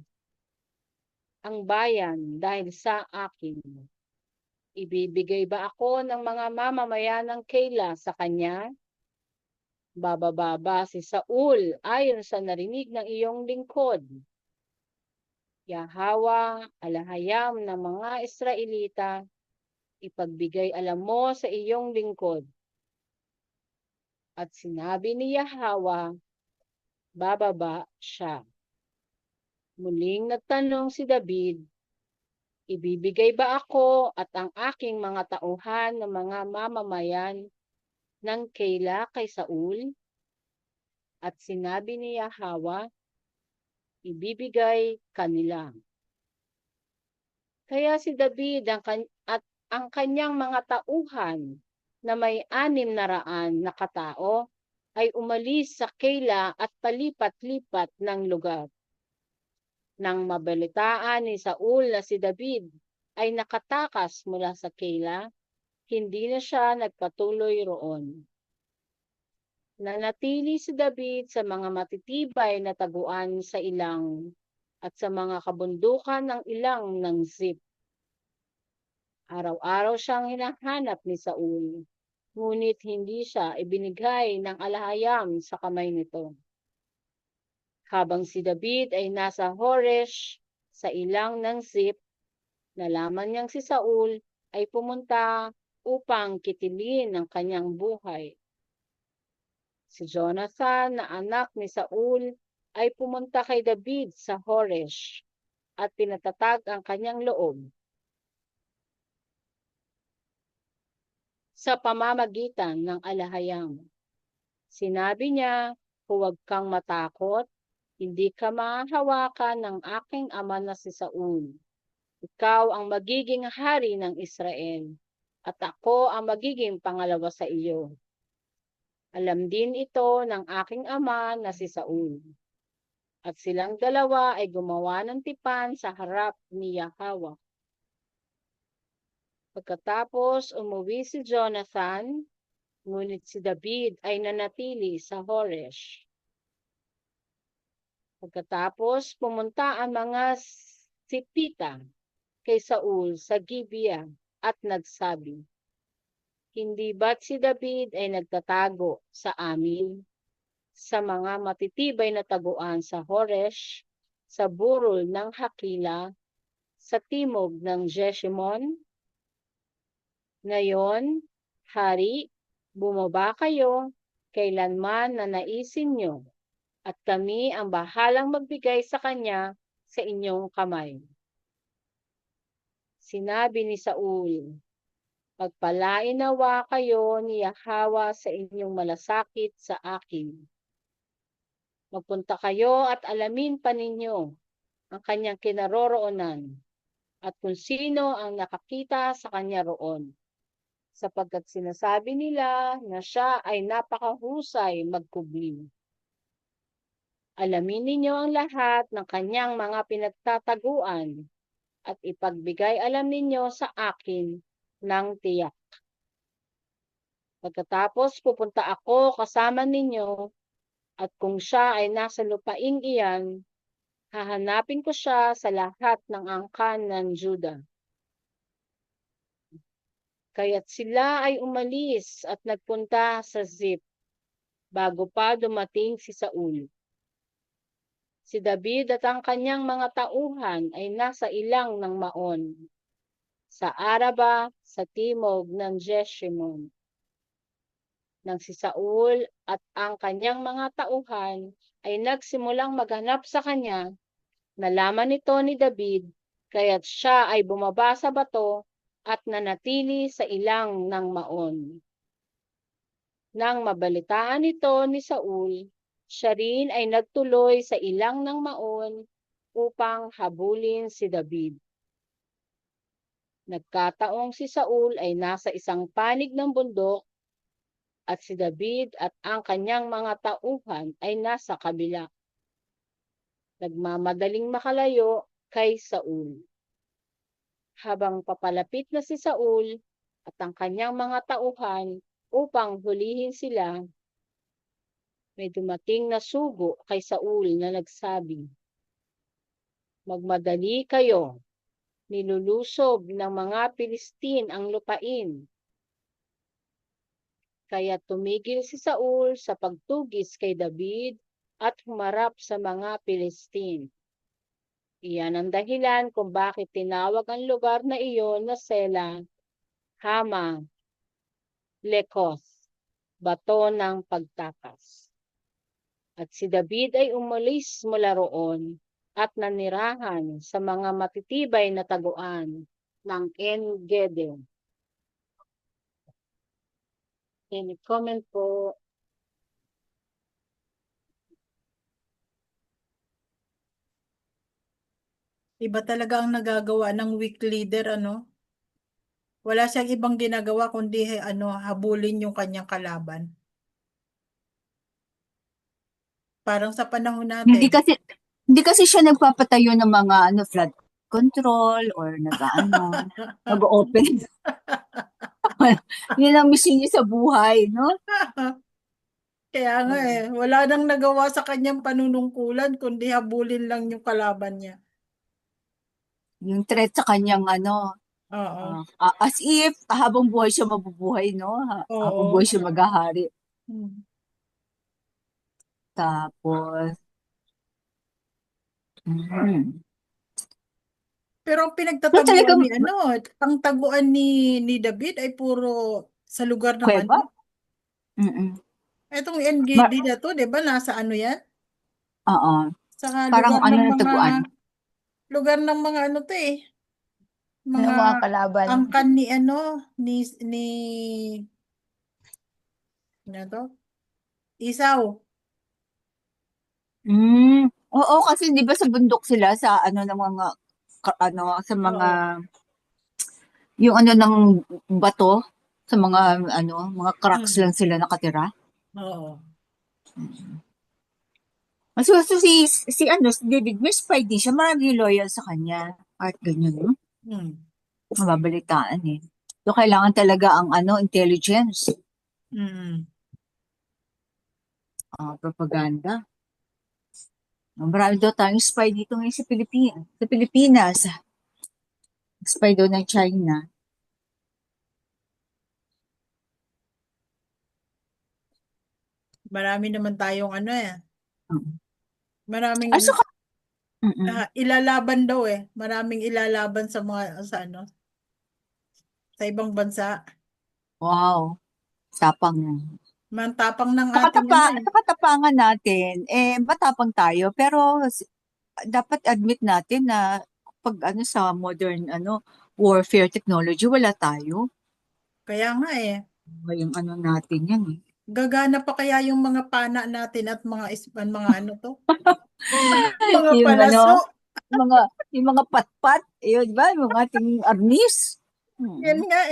ang bayan dahil sa akin. Ibibigay ba ako ng mga mamamayan ng Keilah sa kanya? Bababa ba si Saul ayon sa narinig ng iyong lingkod? Yahawa, alahayam ng mga Israelita, ipagbigay alam mo sa iyong lingkod. At sinabi ni Yahawa, bababa siya. Muling nagtanong si David, ibibigay ba ako at ang aking mga tauhan ng mga mamamayan ng Keilah kay Saul? At sinabi ni Yahawa, ibibigay kanila. Kaya si David at ang kanyang mga tauhan na may 600 na katao ay umalis sa Keilah at palipat-lipat ng lugar. Nang mabalitaan ni Saul na si David ay nakatakas mula sa Keilah, hindi na siya nagpatuloy roon. Nanatili si David sa mga matitibay na taguan sa ilang at sa mga kabundukan ng ilang ng Ziph. Araw-araw siyang hinahanap ni Saul, ngunit hindi siya ibinigay ng alahayam sa kamay nito. Habang si David ay nasa Horesh sa ilang ng Ziph, nalaman niyang si Saul ay pumunta upang kitilin ang kanyang buhay. Si Jonathan na anak ni Saul ay pumunta kay David sa Horesh at pinatatag ang kanyang loob sa pamamagitan ng alahayam. Sinabi niya, huwag kang matakot, hindi ka mahahawakan ng aking ama na si Saul. Ikaw ang magiging hari ng Israel, at ako ang magiging pangalawa sa iyo. Alam din ito ng aking ama na si Saul. At silang dalawa ay gumawa ng tipan sa harap ni Yahweh. Pagkatapos umuwi si Jonathan, ngunit si David ay nanatili sa Horesh. Pagkatapos pumunta ang mga Sipita kay Saul sa Gibeah at nagsabi, hindi ba't si David ay nagtatago sa amin sa mga matitibay na taguan sa Horesh, sa burol ng Hakila, sa timog ng Jeshimon? Ngayon, hari, bumaba kayo kailanman na naisin nyo, at kami ang bahalang magbigay sa kanya sa inyong kamay. Sinabi ni Saul, pagpalain nawa kayo ni Yahweh sa inyong malasakit sa akin. Magpunta kayo at alamin pa ninyo ang kanyang kinaroroonan at kung sino ang nakakita sa kanya roon, sapagkat sinasabi nila na siya ay napakahusay magkubli. Alamin ninyo ang lahat ng kanyang mga pinagtataguan at ipagbigay alam ninyo sa akin ng tiyak. Pagkatapos pupunta ako kasama ninyo at kung siya ay nasa lupaing iyan, hahanapin ko siya sa lahat ng angkan ng Juda. Kaya't sila ay umalis at nagpunta sa Ziph bago pa dumating si Saul. Si David at ang kanyang mga tauhan ay nasa ilang ng Maon, sa Araba, sa timog ng Jeshimon. Nang si Saul at ang kanyang mga tauhan ay nagsimulang maghanap sa kanya, nalaman ito ni David, kaya't siya ay bumaba sa bato at nanatili sa ilang ng Maon. Nang mabalitaan ito ni Saul, siya rin ay nagtuloy sa ilang ng Maon upang habulin si David. Nagkataong si Saul ay nasa isang panig ng bundok at si David at ang kanyang mga tauhan ay nasa kabila. Nagmamadaling makalayo kay Saul. Habang papalapit na si Saul at ang kanyang mga tauhan upang hulihin sila, may dumating na sugo kay Saul na nagsabi, magmadali kayo, nilulusob ng mga Pilistin ang lupain. Kaya tumigil si Saul sa pagtugis kay David at humarap sa mga Pilistin. Iyan ang dahilan kung bakit tinawag ang lugar na iyon na Sela, Hama, Lekoth, bato ng pagtakas. At si David ay umalis mula roon at nanirahan sa mga matitibay na taguan ng En-Gedi. Any comment po? Iba talaga ang nagagawa ng weak leader, ano? Wala siyang ibang ginagawa kundi habulin yung kanyang kalaban. Parang sa panahon Hindi natin. kasi hindi kasi siya nagpapatayo ng mga flood control or nag-open. Yun ang mission niya sa buhay, no? Kaya nga wala nang nagawa sa kanyang panunungkulan kundi habulin lang yung kalaban niya. Yung threat sa kanyang Oo. as if habang buhay siya mabubuhay, no? Habang Oo. buhay siya maghahari. Hmm. Tapos Mm. Pero ang So pinagtataguan talagang ni ang taguan ni David ay puro sa lugar ng kuweba? Mm. etong Ma NGD na to, 'di ba? Nasa yan? Oo, Saka parang ano na taguan. lugar ng mga to mga Ng mga kalaban. angkan ni ni ni ano to? Isaw. Oo, kasi 'di ba sa bundok sila sa ano ng mga sa mga Oo. yung ano ng bato, sa mga mga cracks Mm. lang sila nakatira. Oo. Si David, may spy din siya, maraming loyal sa kanya. At ganyan, no? Mm. Mababalitaan eh. So, kailangan talaga ang intelligence, Mm. propaganda. Marami daw tayong spy dito ngayon sa Pilipinas. Sa Pilipinas, spy daw ng China. Marami naman tayong Mm. maraming Ah, saka, mm. ilalaban daw Maraming ilalaban sa mga sa ibang bansa. Wow, tapang. Mantapang ng Sa ating sa katapangan natin, matapang tayo, pero dapat admit natin na pag sa modern warfare technology, wala tayo. Kaya nga Yung natin yan eh. gagana pa kaya yung mga pana natin at mga to? Mga Yung palaso. mga, yung mga patpat, yun ba? Yung ating arnis. Yan Hmm. nga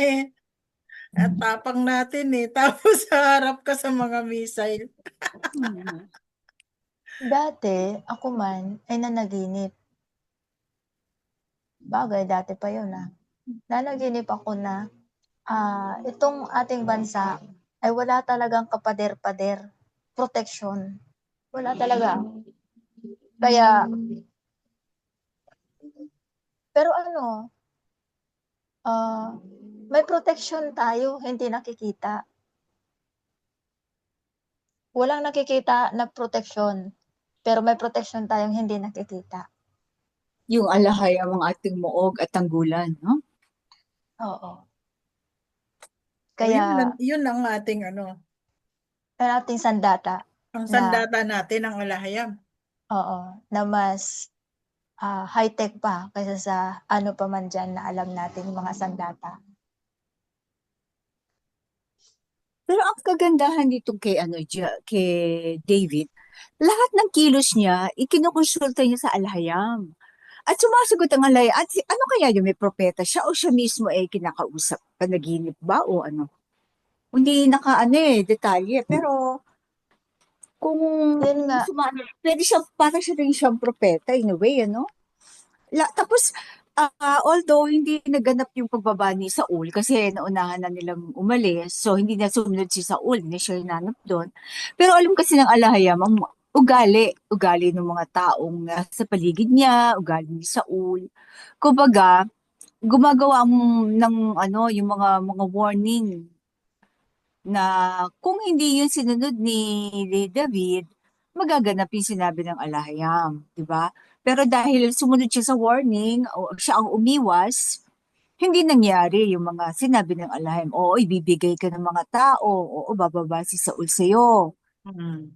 At tapang natin Tapos harap ka sa mga missile. Hmm. Dati, ako man ay nanaginip. Bagay, dati pa yun Nanaginip ako na itong ating bansa ay wala talagang kapader-pader, protection. Wala talaga. Kaya, pero may protection tayo, hindi nakikita. Walang nakikita na protection, pero may protection tayong hindi nakikita. Yung alahay ang mga ating muog at tanggulan, no? Oo. O Kaya, yun ang ating ang ating sandata ang na, sandata natin ang alahayam. oo, na mas high-tech pa kaysa sa ano pa man dyan na alam natin yung mga sandata. Pero ang kagandahan dito kay David, lahat ng kilos niya, ikinukonsulta niya sa alhayam. At sumasagot ang alhayam. At ano kaya yung may propeta siya o siya mismo ay kinakausap? Panaginip ba o ano? Hindi detalye. Pero kung Yun nga, pwede siya, parang siya rin siyang propeta in a way, tapos, although hindi naganap yung pagbaba ni Saul kasi naunahan na nilang umalis, so hindi na sumunod si Saul, hindi siya hinanap doon. Pero alam kasi ng alahayam, ang ugali ng mga taong sa paligid niya, ugali ni Saul. Kumbaga, gumagawa ng yung mga warning na kung hindi yun sinunod ni David, magaganap yung sinabi ng alahayam, di ba? Pero dahil sumunod siya sa warning, o siya ang umiwas, hindi nangyari yung mga sinabi ng alahayam. Oo, ibibigay ka ng mga tao. Oo, bababa si Saul sa'yo. Mm.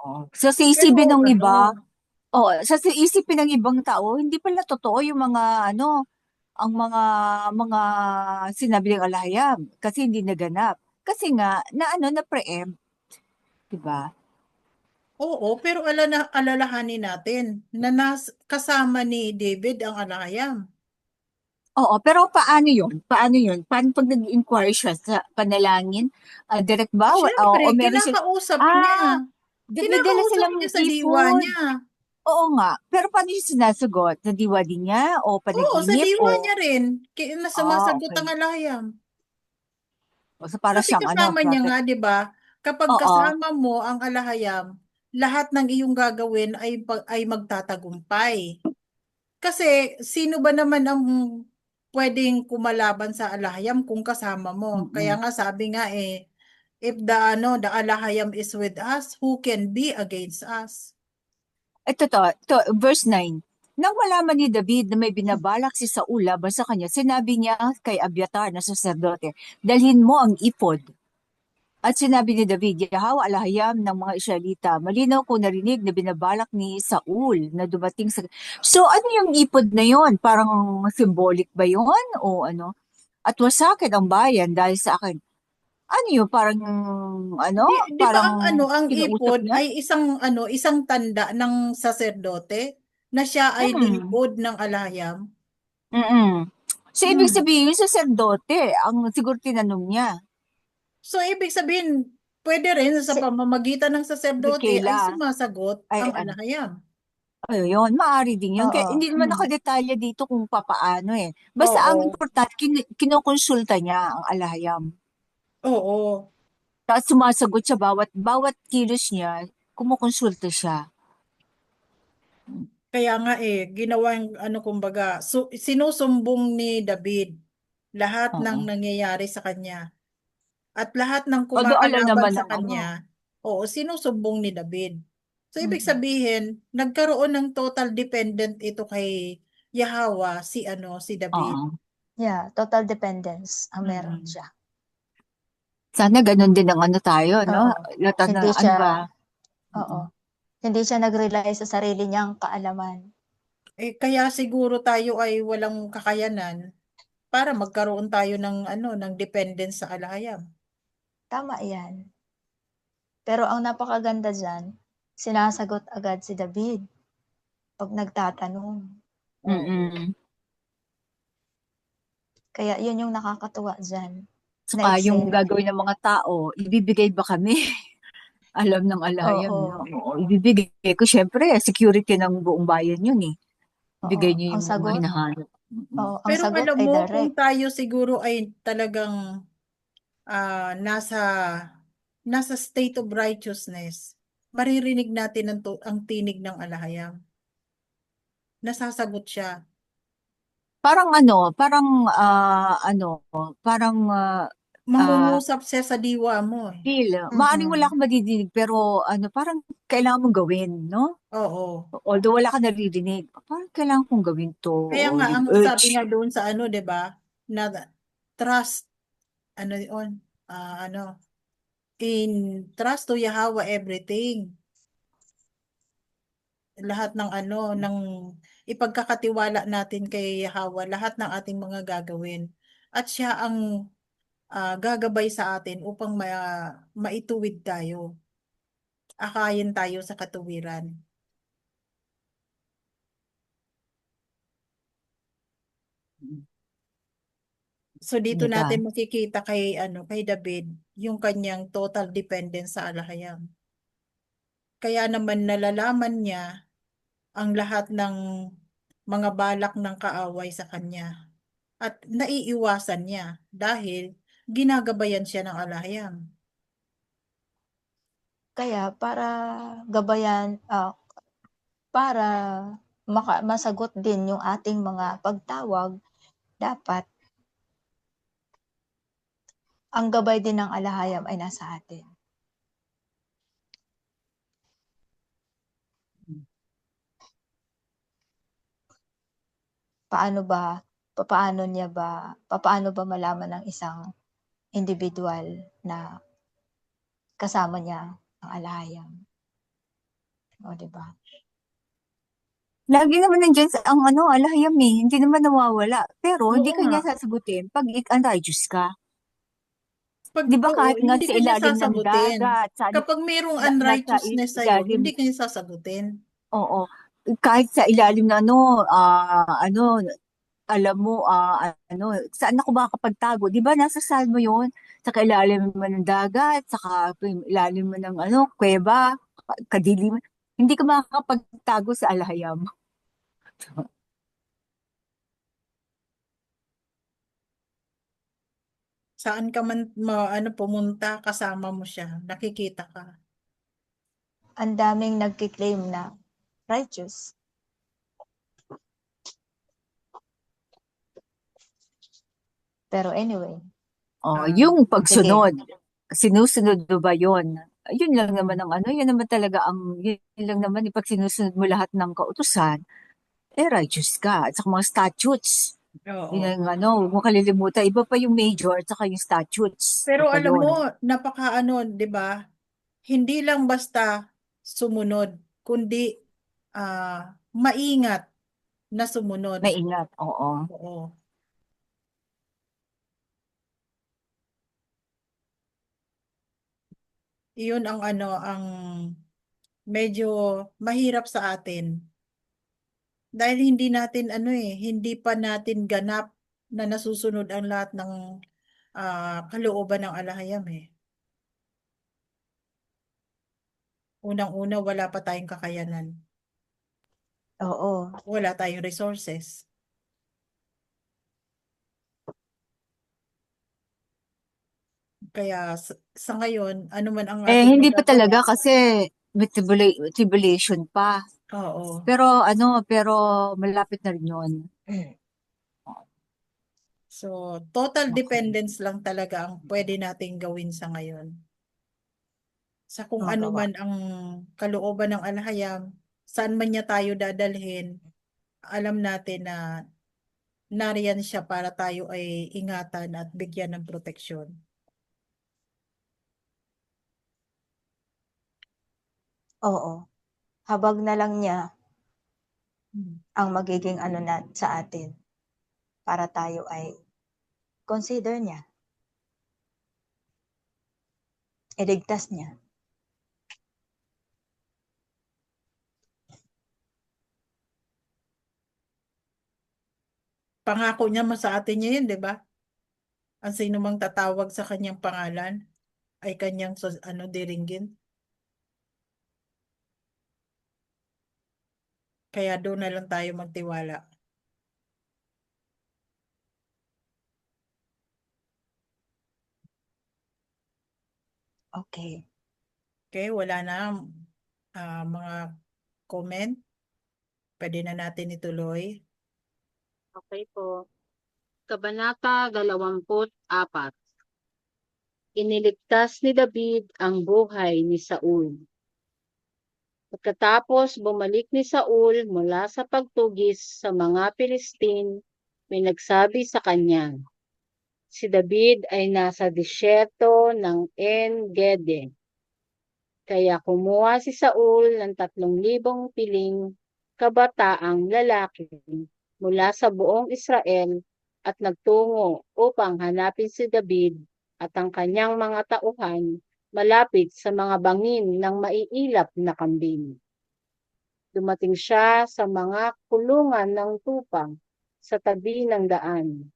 Oo. So sa Pero isipin ng iba, sa isipin ng ibang tao, hindi pala totoo yung mga ang mga sinabi ng alahayam kasi hindi naganap. Kasi nga na preempt, 'di ba? oo, pero alalahanin natin na kasama ni David ang alahayam. Oo, pero paano 'yun? Paano 'yun? Paano pag nag-inquire siya sa panalangin? Direct ba Siyempre, o meron siya kinakausap niya. ah, may dala Kinakausap silang niya sa diwa ipon. niya. Oo nga. Pero paano siya sinasagot? Sa diwa din niya o Oo, sa panaginip diwa niya o rin. Sumasagot okay. ang alahayam. O so para Kasi siyang kasama niya prophet. nga, 'di ba? Kapag Oo. kasama mo ang alahayam, lahat ng iyong gagawin ay magtatagumpay. Kasi sino ba naman ang pwedeng kumalaban sa alahayam kung kasama mo? Kaya Mm-mm. nga sabi nga if the alahayam is with us, who can be against us? Ito verse 9. Nang malaman ni David na may binabalak si Saul laban sa kanya, sinabi niya kay Abiatar na saserdote, dalhin mo ang ipod. At sinabi ni David, Yahawa alahayam ng mga Israelita, malinaw ko narinig na binabalak ni Saul na dumating sa... So ano yung ipod na yon? Parang symbolic ba yon? O ano? At wasakin ang bayan dahil sa akin. Ano yun? Parang ano? Di ba ang Parang ang kinausap ipod niya? ay isang tanda ng saserdote na siya ay Mm, lingkod ng alahayam? mm. So ibig Hmm. sabihin, yung saserdote, ang siguro tinanong niya, So, ibig sabihin, pwede rin sa Si, pamamagitan ng saserdote ay Bikela, sumasagot ay ang ano, alahayam. ayun, maaari din yun. Kaya oo. hindi naman Hmm. nakadetalya dito kung papaano eh. Basta ang Oo. importante, kinokonsulta niya ang alahayam. Oo. Tapos sumasagot siya bawat kilos niya, kumukonsulta siya. Kaya nga ginawang kumbaga, sinusumbong ni David lahat ng Oo. nangyayari sa kanya at lahat ng Although alam kumakalaban naman sa ng ano. kanya, oo, sinusumbong ni David. So, ibig Mm. sabihin, nagkaroon ng total dependent ito kay Yahweh, si David. Oo. Yeah, total dependence ang meron Mm. siya. Sana ganun din ang ano tayo, no? Oo. Lata na, Hindi ano siya, ba? oo. Mm. Hindi siya nag-rely sa sarili niyang kaalaman. Kaya siguro tayo ay walang kakayanan para magkaroon tayo ng dependence sa alahayam. Tama yan. Pero ang napakaganda dyan, sinasagot agad si David pag nagtatanong. Oo. Mm-mm. Kaya yun yung nakakatuwa dyan na Saka yung eksena. gagawin ng mga tao, ibibigay ba kami? Alam ng alahayam, Oo. no? Oo, ibibigay ko. Syempre, security ng buong bayan yun eh. Oo. Ibigay niyo Ang yung mga sagot, hinahanap. Mm-mm. oo, ang Pero sagot alam ay mo, kung direct. tayo siguro ay talagang nasa state of righteousness, maririnig natin ang tinig ng alahayam. Nasasagot siya. Parang ano, parang ah, Mangungusap siya sa diwa mo eh. feel. Maaaring wala Mm-mm. kang madidinig, pero ano, parang kailangan mong gawin, no? Oo. Although wala ka naririnig, parang kailangan kong gawin to. Kaya O nga, yung ang sabi urge. nga doon sa 'di ba, na trust, yun, in trust to Yahweh everything. Lahat ng ipagkakatiwala natin kay Yahweh, lahat ng ating mga gagawin. At siya ang gagabay sa atin upang maituwid tayo. Akayin tayo sa katuwiran. So dito Di ba? natin makikita kay David yung kanyang total dependence sa alahayam. Kaya naman nalalaman niya ang lahat ng mga balak ng kaaway sa kanya at naiiwasan niya dahil ginagabayan siya ng alahayam. Kaya gabayan, para masagot din yung ating mga pagtawag, dapat ang gabay din ng alahayam ay nasa atin. Paano ba malaman ng isang individual na kasama niya ang alahayam? O, di ba? Lagi naman nandiyan ang ano, alahayam eh. Hindi naman nawawala. Pero hindi Oo nga. kanya sasagutin pag unrighteous ka. Di ba Oo, kahit nga hindi sa kanya ilalim ng sasagutin. dagat, Kapag mayroong nasa unrighteousness sa'yo, ilalim, hindi kanya sasagutin. oo, kahit sa ilalim na alam mo, saan ako makakapagtago? Di ba nasa salmo yun? Sa kailalim mo ng dagat, sa ilalim mo ng kuweba, kadiliman. Hindi ka makakapagtago sa alahayam. Saan ka man pumunta, kasama mo siya, nakikita ka. Ang daming nagki-claim na righteous. Pero anyway, Yung sige. pagsunod, sinusunod mo ba yun? Yun lang naman Mm. ang yun naman talaga yun lang naman, pag sinusunod mo lahat ng kautusan, righteous ka. At saka mga statutes. Oo. Yun ang huwag mo kalilimutan. Iba pa yung major at saka yung statutes. Iba Pero pa alam yun. mo, napaka 'di ba? Hindi lang basta sumunod, kundi maingat na sumunod. Maingat, oo. Oo. Iyon ang ang medyo mahirap sa atin. Dahil hindi natin hindi pa natin ganap na nasusunod ang lahat ng kalooban ng alahayam eh. Unang-una, wala pa tayong kakayanan. Oo. Wala tayong resources. Kaya sa ngayon, ano man ang ating Hindi pa magagawa. talaga kasi may tribulation pa. Oo. Pero malapit na rin yun. So, total Okay. dependence lang talaga ang pwede nating gawin sa ngayon. Sa kung ano Magawa. man ang kalooban ng alahayam, saan man niya tayo dadalhin, alam natin na nariyan siya para tayo ay ingatan at bigyan ng proteksyon. Oo. Habag na lang niya Hmm. ang magiging na sa atin para tayo ay consider niya. Iligtas niya. Pangako niya sa atin niya yun, di ba? Ang sino mang tatawag sa kanyang pangalan ay kanyang diringgin. Kaya doon na lang tayo magtiwala. Okay. Okay, wala na mga comment. Pwede na natin ituloy. Okay po. Kabanata 24. Iniligtas ni David ang buhay ni Saul. Pagkatapos bumalik ni Saul mula sa pagtugis sa mga Filistin, may nagsabi sa kanya, si David ay nasa disyerto ng En-Gedi. Kaya kumuha si Saul ng 3,000 piling kabataang lalaki mula sa buong Israel at nagtungo upang hanapin si David at ang kanyang mga tauhan malapit sa mga bangin ng maiilap na kambing. Dumating siya sa mga kulungan ng tupang sa tabi ng daan.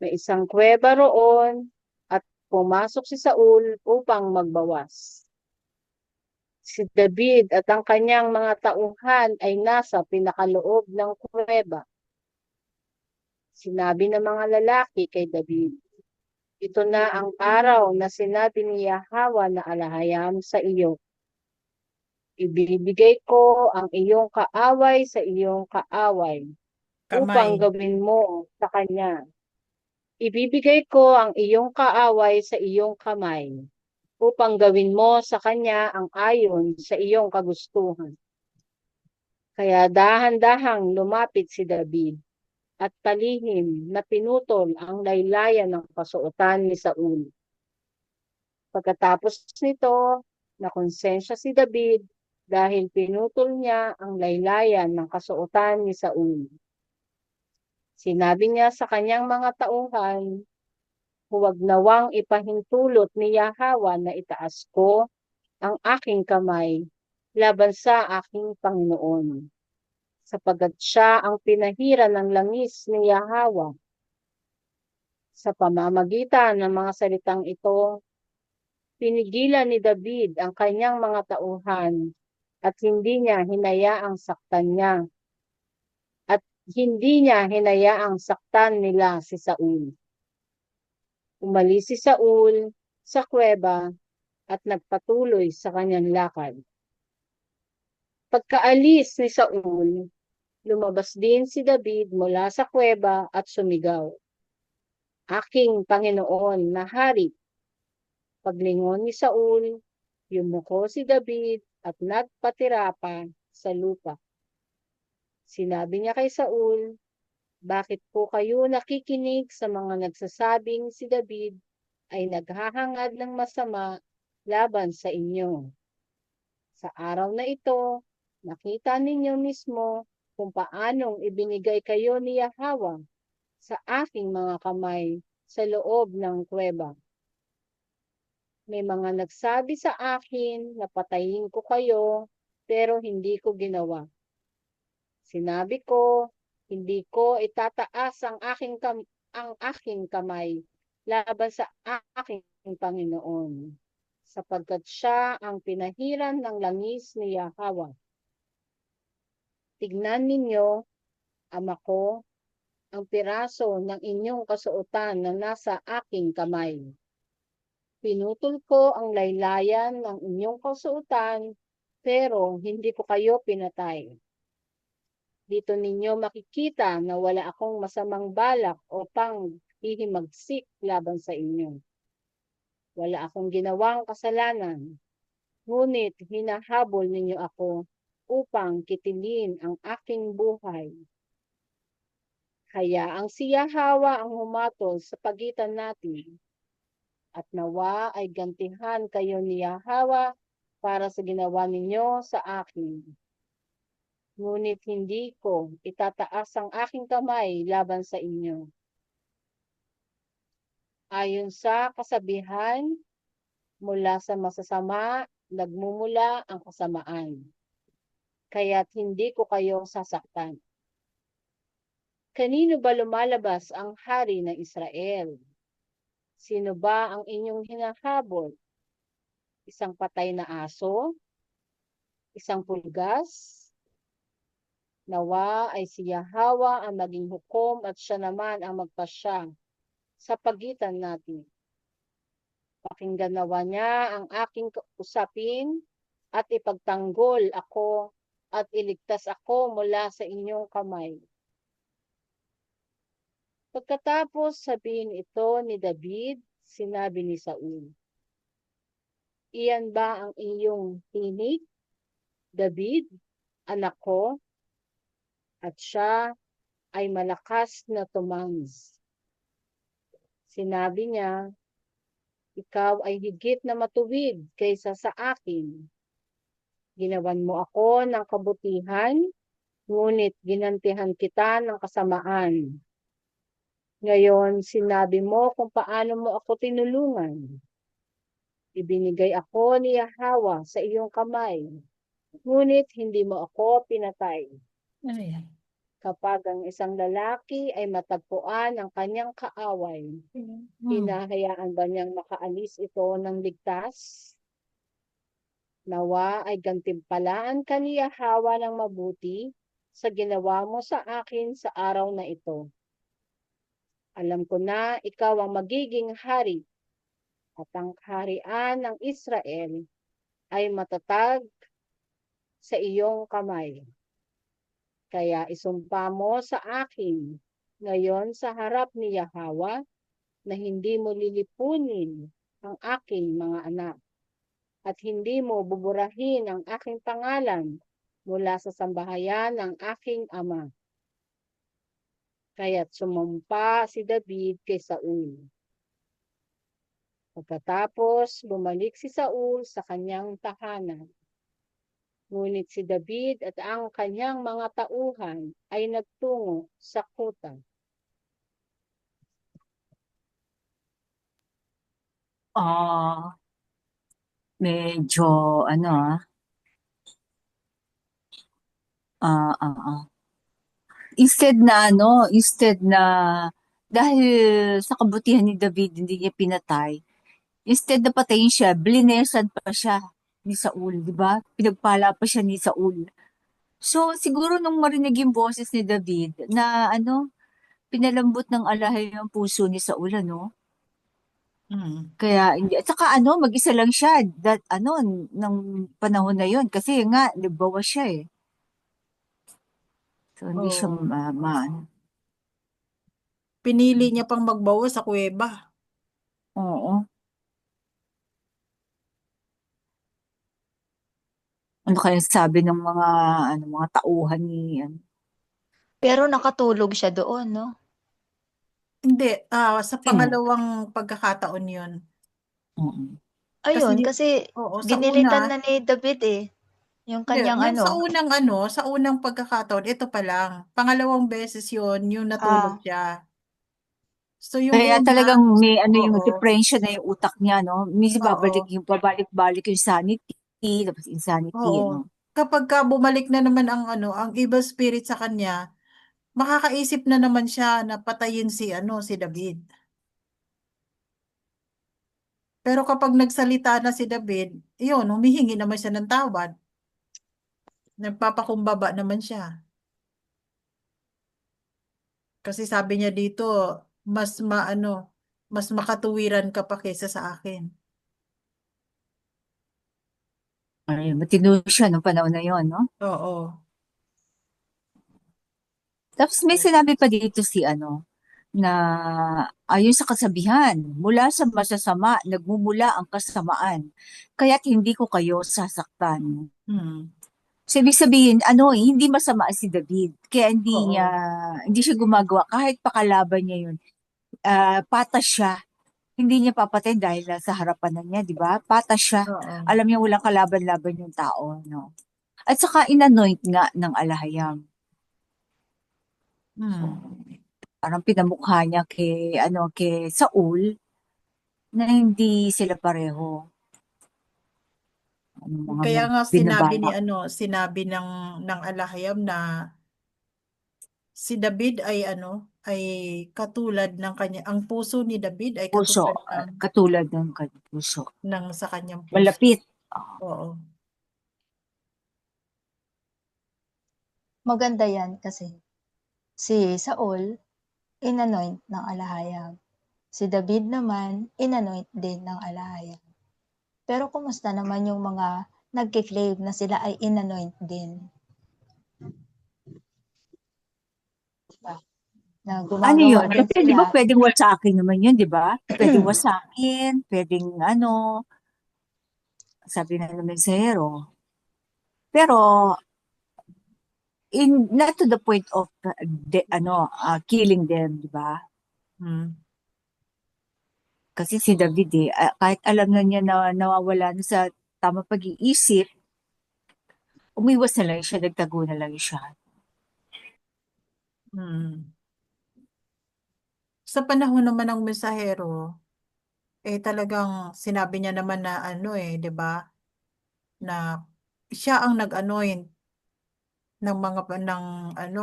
May isang kuweba roon at pumasok si Saul upang magbawas. Si David at ang kanyang mga tauhan ay nasa pinakaloob ng kuweba. Sinabi ng mga lalaki kay David, ito na ang araw na sinabi ni Yahweh na alahayam sa iyo. Ibibigay ko ang iyong kaaway sa iyong kaaway upang Kamay. gawin mo sa kanya. Ibibigay ko ang iyong kaaway sa iyong kamay upang gawin mo sa kanya ang ayon sa iyong kagustuhan. Kaya dahan-dahang lumapit si David at palihim na pinutol ang laylayan ng kasuotan ni Saul. Pagkatapos nito, nakonsensya si David dahil pinutol niya ang laylayan ng kasuotan ni Saul. Sinabi niya sa kanyang mga tauhan, huwag nawang ipahintulot ni Yahweh na itaas ko ang aking kamay laban sa aking Panginoon, sapagkat siya ang pinahira ng langis ni Yahweh. Sa pamamagitan ng mga salitang ito, pinigilan ni David ang kanyang mga tauhan at hindi niya hinayaang saktan niya. At hindi niya hinayaang saktan nila si Saul. Umalis si Saul sa kuweba at nagpatuloy sa kanyang lakad. Pagkaalis ni Saul, lumabas din si David mula sa kuweba at sumigaw, aking Panginoon na hari. Paglingon ni Saul, yumuko si David at nagpatira pa sa lupa. Sinabi niya kay Saul, bakit po kayo nakikinig sa mga nagsasabing si David ay naghahangad ng masama laban sa inyo? Sa araw na ito, nakita ninyo mismo kung paanong ibinigay kayo ni Yahweh sa aking mga kamay sa loob ng kuweba. May mga nagsabi sa akin na patayin ko kayo, pero hindi ko ginawa. Sinabi ko, hindi ko itataas ang aking kamay laban sa aking Panginoon, sapagkat siya ang pinahiran ng langis ni Yahweh. Tignan ninyo, ama ko, ang piraso ng inyong kasuotan na nasa aking kamay. Pinutol ko ang laylayan ng inyong kasuotan, pero hindi ko kayo pinatay. Dito ninyo makikita na wala akong masamang balak o hihimagsik laban sa inyo. Wala akong ginawang kasalanan, ngunit hinahabol ninyo ako upang kitilin ang aking buhay. Hayaang si Yahweh ang humatol sa pagitan natin, at nawa ay gantihan kayo ni Yahweh para sa ginawa ninyo sa akin. Ngunit hindi ko itataas ang aking kamay laban sa inyo. Ayon sa kasabihan, mula sa masasama, nagmumula ang kasamaan. Kaya't hindi ko kayo sasaktan. Kanino ba lumalabas ang hari ng Israel? Sino ba ang inyong hinahabol? Isang patay na aso? Isang pulgas? Nawa ay si Yahweh ang maging hukom at siya naman ang magpasya sa pagitan natin. Pakinggan nawa niya ang aking usapin at ipagtanggol ako at iligtas ako mula sa inyong kamay. Pagkatapos sabihin ito ni David, sinabi ni Saul, iyan ba ang iyong tinig, David, anak ko? At siya ay malakas na tumangis. Sinabi niya, ikaw ay higit na matuwid kaysa sa akin. Ginawan mo ako ng kabutihan, ngunit ginantihan kita ng kasamaan. Ngayon, sinabi mo kung paano mo ako tinulungan. Ibinigay ako ni Yahweh sa iyong kamay, ngunit hindi mo ako pinatay. Ano yan? Kapag ang isang lalaki ay matagpuan ang kanyang kaaway, hinahayaan ba niyang makaalis ito ng ligtas? Nawa ay gantimpalaan ka ni Yahweh ng mabuti sa ginawa mo sa akin sa araw na ito. Alam ko na ikaw ang magiging hari, at ang kaharian ng Israel ay matatag sa iyong kamay. Kaya isumpa mo sa akin ngayon sa harap ni Yahweh na hindi mo lilipunin ang aking mga anak at hindi mo buburahin ang aking pangalan mula sa sambahayan ng aking ama. Kaya't sumumpa si David kay Saul. Pagkatapos, bumalik si Saul sa kanyang tahanan. Ngunit si David at ang kanyang mga tauhan ay nagtungo sa kuta. Ah, medyo ano ah, ah, ah. Instead na dahil sa kabutihan ni David hindi niya pinatay, instead na patayin siya, blinesan pa siya ni Saul, di ba? Pinagpala pa siya ni Saul. So, siguro nung marinig yung boses ni David na pinalambot ng alay ang puso ni Saul, Kaya, hindi. At saka mag-isa lang siya, ng panahon na yon kasi nga, nagbawas siya eh. So, hindi siya Oo. ano. Pinili niya pang magbawas sa kuweba. Oo. Ano kaya sabi ng mga tauhan ni Pero nakatulog siya doon, no? Hindi, sa Sino? pangalawang pagkakataon yun. Mm. Kasi, Ayun, kasi oo, sa ginilitan una, na ni David eh. Yung hindi, kanyang yung ano. sa unang pagkakataon, ito pa lang. Pangalawang beses yun, yung natulog Ah, siya. So, yung Kaya una, talagang may ano yung oo, depression na yung utak niya, no? Minsan oo, babalik-balik yung sanity, tapos insanity, oo. ano? Kapag ka bumalik na naman ang evil spirit sa kanya, makakaisip na naman siya na patayin si David. Pero kapag nagsalita na si David, yun, humihingi naman siya ng tawad. Nagpapakumbaba naman siya. Kasi sabi niya dito, mas maano, mas makatuwiran ka pa kaysa sa akin. Ay, matino siya nung panahon na yon, no? Oo. Tapos may sinabi pa dito si ano, na ayon sa kasabihan, mula sa masasama, nagmumula ang kasamaan. Kaya't hindi ko kayo sasaktan. Hmm. So, ibig sabihin, ano, hindi masama si David. Kaya Oo. hindi siya gumagawa. Kahit pakalaban niya yun, patas siya. Hindi niya papatay dahil nasa harapan na niya, di ba? Patas siya. Oo. Alam niya walang kalaban-laban yung tao, no? At saka inanoint nga ng alahayam. So, Hmm. parang pinamukha niya kay Saul na hindi sila pareho. Ano, Kaya mga nga binabalak. sinabi ng Alahayam na si David ay ay katulad ng kanya, ang puso ni David ay Puso, katulad ng katulad ng puso. sa kanyang puso. Malapit. Oo. maganda yan kasi si Saul, inanoint ng alahayam. Si David naman, inanoint din ng alahayam. Pero kumusta naman yung mga nagki-claim na sila ay inanoint din? Diba? Na Ano gumagawa yun? din Kasi di sila. ba pwedeng wasakin naman yun, di ba? Pwedeng wasakin, pwedeng ano, sabi na naman sa hero. Pero, not to the point of killing them, di ba? Hmm. Kasi si David kahit alam na niya na nawawala na sa tamang pag-iisip, umiwas na lang siya, nagtago na lang siya. Hmm. Sa panahon naman ng mensahero, talagang sinabi niya naman na 'di ba, na siya ang nag-anoint ng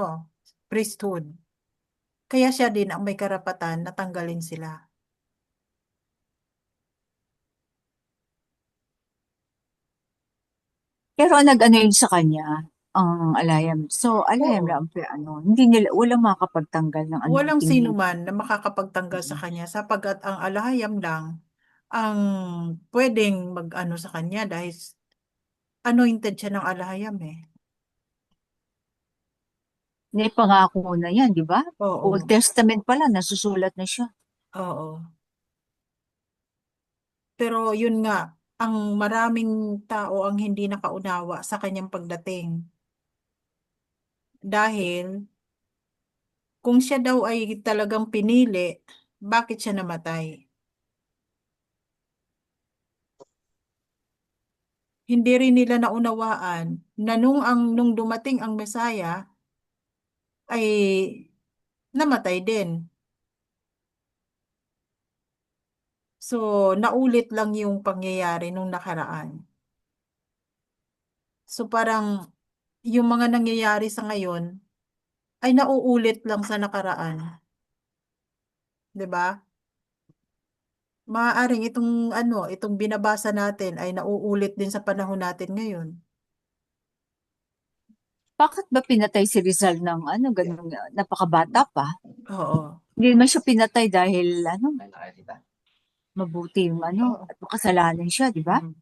priesthood. Kaya siya din ang may karapatan na tanggalin sila. Pero nag-ano yun sa kanya, ang alayam. So, alayam Oo. lang, pero hindi nila, walang makakapagtanggal ng Walang anointing sino nila. man na makakapagtanggal sa kanya sapagkat ang alahayam lang ang pwedeng mag-ano sa kanya dahil anointed siya ng alahayam eh. Naipangako na yan, di ba? Old Oo. Testament pala, nasusulat na siya. Oo. Pero yun nga, ang maraming tao ang hindi nakaunawa sa kanyang pagdating. Dahil kung siya daw ay talagang pinili, bakit siya namatay? Hindi rin nila naunawaan na nung dumating ang Mesaya ay namatay din. So, naulit lang yung pangyayari nung nakaraan. So, parang yung mga nangyayari sa ngayon ay nauulit lang sa nakaraan. 'Di ba? Maaaring itong binabasa natin ay nauulit din sa panahon natin ngayon. Bakit ba pinatay si Rizal ng ganun, napakabata pa? Oo. Hindi naman siya pinatay dahil, mabuti yung Oo. at makasalanan siya, di ba? Mhm.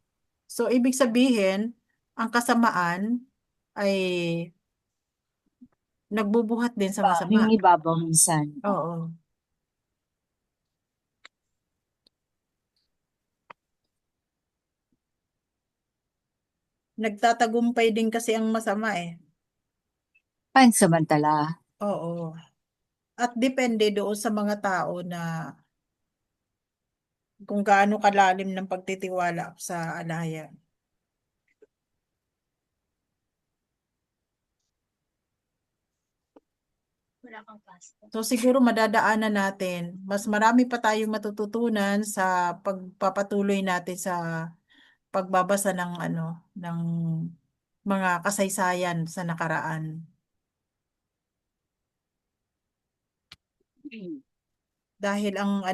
So, ibig sabihin, ang kasamaan ay nagbubuhat din sa masama. Yung ibabaw minsan. Oo. Nagtatagumpay din kasi ang masama eh. Pansamantala. Oo. At depende doon sa mga tao na kung gaano kalalim ng pagtitiwala sa alayan. Wala kang pasta. So siguro madadaanan natin, mas marami pa tayong matututunan sa pagpapatuloy natin sa pagbabasa ng ng mga kasaysayan sa nakaraan. Dahil ang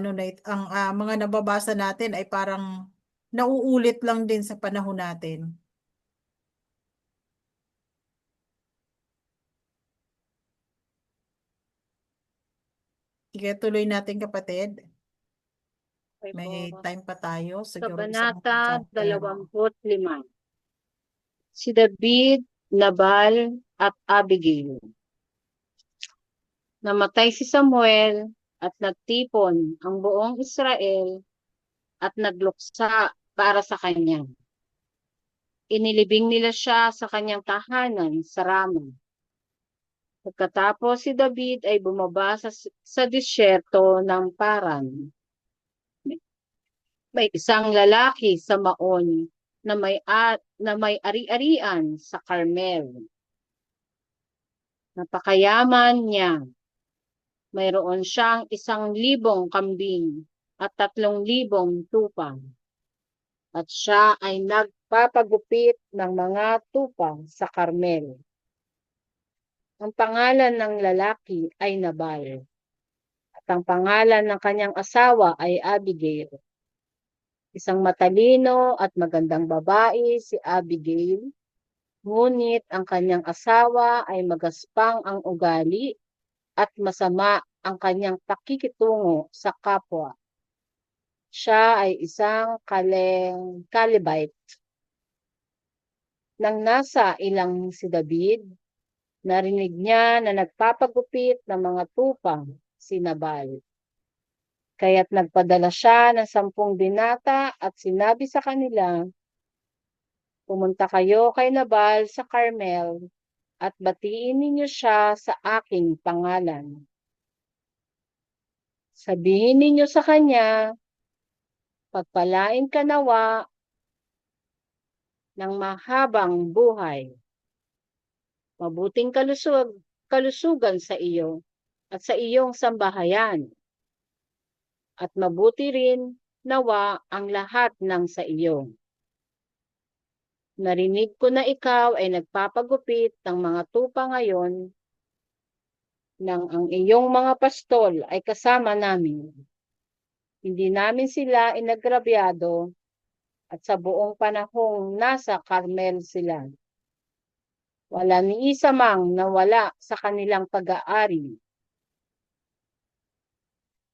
mga nababasa natin ay parang nauulit lang din sa panahon natin. Sige, tuloy natin kapatid. Okay May po. time pa tayo. Siguro isang Kabanata chapter. 25. Si David, Nabal, at Abigail. Namatay si Samuel at nagtipon ang buong Israel at nagluksa para sa kanya. Inilibing nila siya sa kanyang tahanan sa Rama. Pagkatapos si David ay bumaba sa disyerto ng Paran. May isang lalaki sa Maon na may ari-arian sa Carmel. Napakayaman niya. Mayroon siyang 1,000 kambing at 3,000 tupa. At siya ay nagpapagupit ng mga tupa sa Carmel. Ang pangalan ng lalaki ay Nabal. At ang pangalan ng kanyang asawa ay Abigail. Isang matalino at magandang babae si Abigail, ngunit ang kanyang asawa ay magaspang ang ugali at masama ang kanyang pakikitungo sa kapwa. Siya ay isang Calebite. Nang nasa ilang si David, narinig niya na nagpapagupit ng mga tupa si Nabal. Kaya't nagpadala siya ng 10 binata at sinabi sa kanila, "Pumunta kayo kay Nabal sa Carmel at batiin ninyo siya sa aking pangalan. Sabihin ninyo sa kanya, pagpalain ka nawa ng mahabang buhay, mabuting kalusugan sa iyo at sa iyong sambahayan, at mabuti rin nawa ang lahat ng sa iyo. Narinig ko na ikaw ay nagpapagupit ng mga tupa ngayon nang ang iyong mga pastol ay kasama namin. Hindi namin sila inagrabyado at sa buong panahong nasa Carmel sila. Wala ni isa mang nawala sa kanilang pag-aari.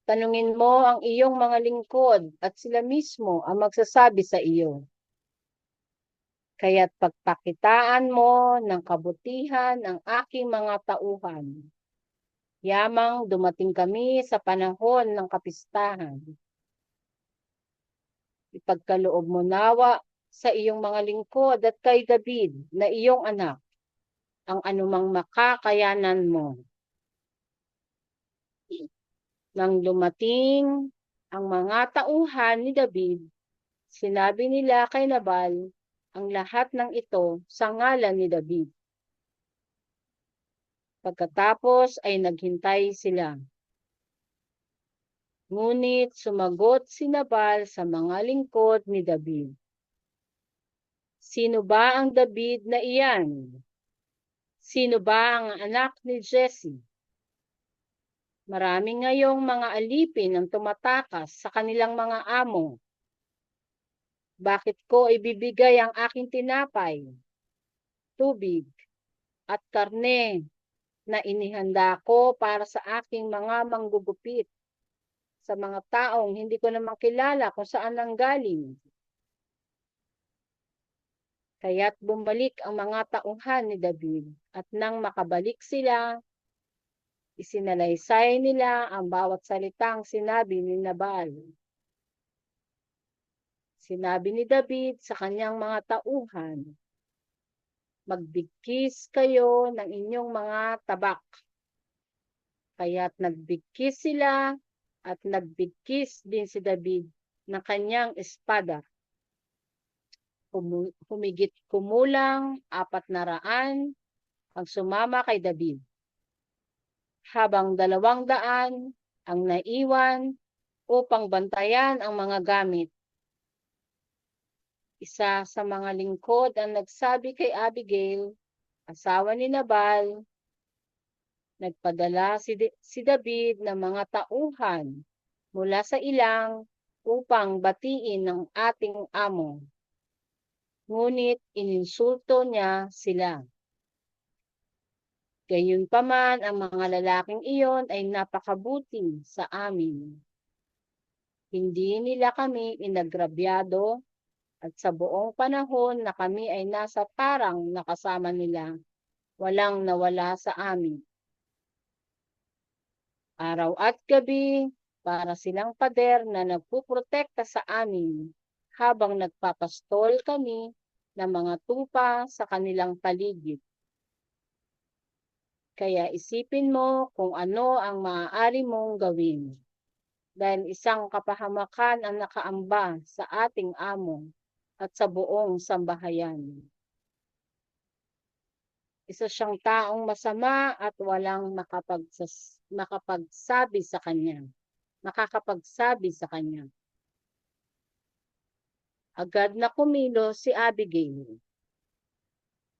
Tanungin mo ang iyong mga lingkod at sila mismo ang magsasabi sa iyo. Kaya't pagpakitaan mo ng kabutihan ang aking mga tauhan. Yamang dumating kami sa panahon ng kapistahan. Ipagkaloob mo nawa sa iyong mga lingkod at kay David na iyong anak ang anumang makakayanan mo. Nang dumating ang mga tauhan ni David, sinabi nila kay Nabal ang lahat ng ito sa ngalan ni David. Pagkatapos ay naghintay sila. Ngunit sumagot si Nabal sa mga lingkod ni David. Sino ba ang David na iyan? Sino ba ang anak ni Jesse? Marami ngayong mga alipin ang tumatakas sa kanilang mga amo. Bakit ko ibibigay ang aking tinapay, tubig, at karne na inihanda ko para sa aking mga manggugupit sa mga taong hindi ko naman kilala kung saan nanggaling? Kaya't bumalik ang mga tauhan ni David at nang makabalik sila, isinalaysay nila ang bawat salitang sinabi ni Nabal. Sinabi ni David sa kanyang mga tauhan, magbigkis kayo ng inyong mga tabak Kaya't nagbigkis sila at nagbigkis din si David ng kanyang espada. Humigit kumulang 400 ang sumama kay David, habang 200 ang naiwan upang bantayan ang mga gamit. Isa sa mga lingkod ang nagsabi kay Abigail, asawa ni Nabal, nagpadala si David ng mga tauhan mula sa ilang upang batiin ng ating amo. Ngunit ininsulto niya sila. Gayunpaman, ang mga lalaking iyon ay napakabuti sa amin. Hindi nila kami inagrabyado at sa buong panahon na kami ay nasa tarang na kasama nila, walang nawala sa amin. Araw at gabi, para silang pader na nagpuprotekta sa amin habang nagpapastol kami ng mga tupa sa kanilang paligid. Kaya isipin mo kung ano ang maaari mong gawin. Dahil isang kapahamakan ang nakaamba sa ating amo at sa buong sambahayan. Isa siyang taong masama at walang makakapagsabi sa kanya. Agad na kumilos si Abigail.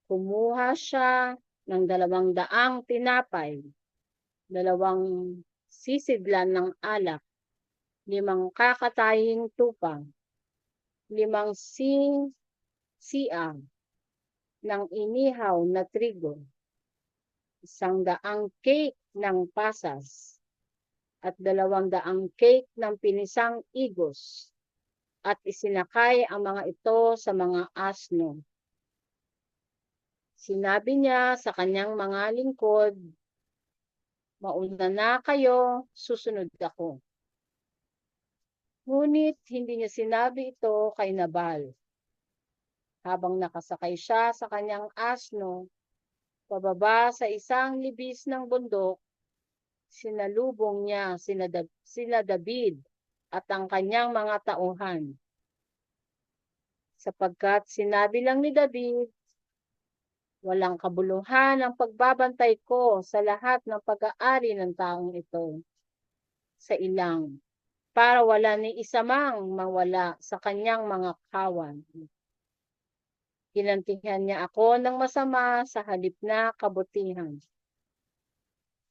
Kumuha siya ng 200 tinapay, 2 sisidlan ng alak, 5 kakataying tupa, 5 siang ng inihaw na trigo, 100 cake ng pasas, at 200 cake ng pinisang igos, at isinakay ang mga ito sa mga asno. Sinabi niya sa kanyang mga lingkod, mauna na kayo, susunod ako. Ngunit hindi niya sinabi ito kay Nabal. Habang nakasakay siya sa kanyang asno, pababa sa isang libis ng bundok, sinalubong niya sina David at ang kanyang mga tauhan. Sapagkat sinabi lang ni David, walang kabuluhan ang pagbabantay ko sa lahat ng pag-aari ng taong ito sa ilang, para wala ni isa mang mawala sa kanyang mga kawan. Ginantihan niya ako ng masama sa halip na kabutihan.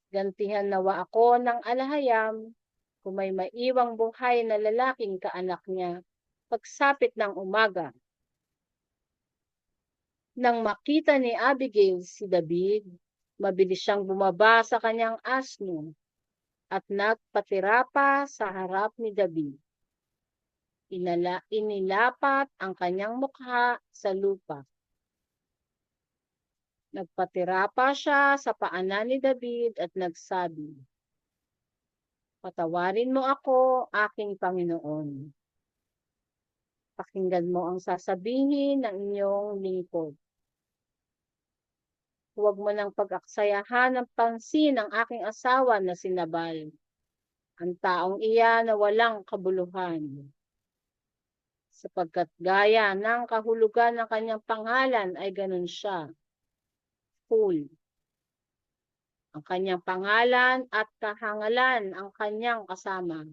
Gantihan nawa ako ng alahayam kung may maiwang buhay na lalaking kaanak niya pagsapit ng umaga. Nang makita ni Abigail si David, mabilis siyang bumaba sa kanyang asno at nagpatira pa sa harap ni David. Inilapat ang kanyang mukha sa lupa. Nagpatira pa siya sa paanan ni David at nagsabi, patawarin mo ako, aking Panginoon. Pakinggan mo ang sasabihin ng inyong lingkod. Huwag mo nang pag-aksayahan ng pansin ng aking asawa na si Nabal, ang taong iyan na walang kabuluhan. Sapagkat gaya ng kahulugan ng kanyang pangalan ay ganun siya, fool. Ang kanyang pangalan at kahangalan ang kanyang kasama.